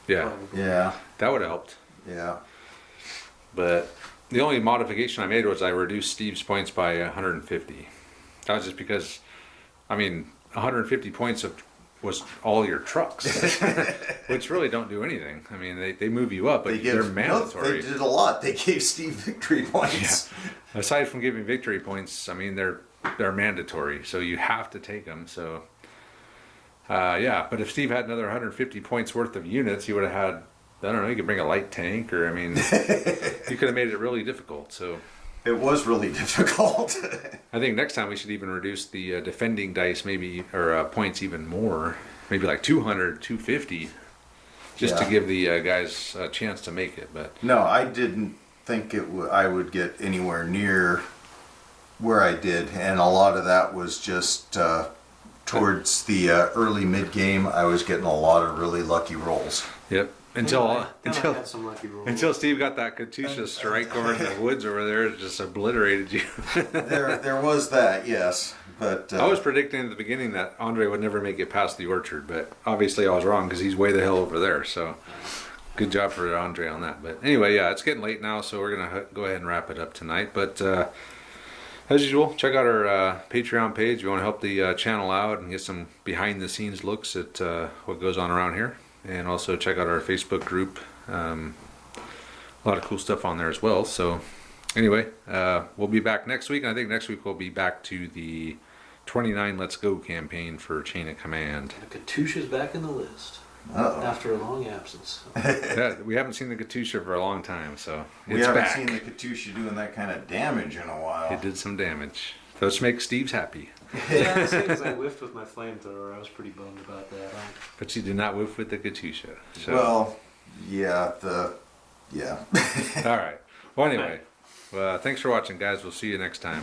yeah, Yeah, that would have helped. yeah. But the only modification I made was I reduced Steve's points by 150. That was just because, 150 points was all your trucks, which really don't do anything. I mean, they move you up, but they're mandatory. they did a lot. They gave Steve victory points. Yeah. Aside from giving victory points, they're mandatory, so you have to take them. So, but if Steve had another 150 points worth of units, he would have had, I don't know, you could bring a light tank, or you could have made it really difficult. So It was really difficult. I think next time we should even reduce the defending dice, or points even more, maybe like 200, 250, just to give the guys a chance to make it. But No, I didn't think I would get anywhere near where I did, and a lot of that was just towards the early mid game. I was getting a lot of really lucky rolls. yep, until I had some lucky rolls. until Steve got that Katusha strike over in the woods over there, it just obliterated you. There was that, yes, but I was predicting at the beginning that Andre would never make it past the orchard, but obviously I was wrong because he's way the hell over there. So good job for Andre on that. But anyway, yeah, it's getting late now, so we're gonna go ahead and wrap it up tonight. But as usual, check out our Patreon page if you want to help the channel out and get some behind the scenes looks at what goes on around here. And also check out our Facebook group. A lot of cool stuff on there as well. So anyway, we'll be back next week. And I think next week we'll be back to the 29 Let's Go campaign for Chain of Command. The Katusha's back in the list after a long absence. Yeah, we haven't seen the Katusha for a long time, so it's we haven't back. seen the Katusha doing that kind of damage in a while. It did some damage. Let's make Steve's happy. Yeah, as soon as I whiffed with my flamethrower, I was pretty bummed about that. But you did not whiff with the Katusha. So. Well, yeah, All right. Well, anyway, thanks for watching, guys. We'll see you next time.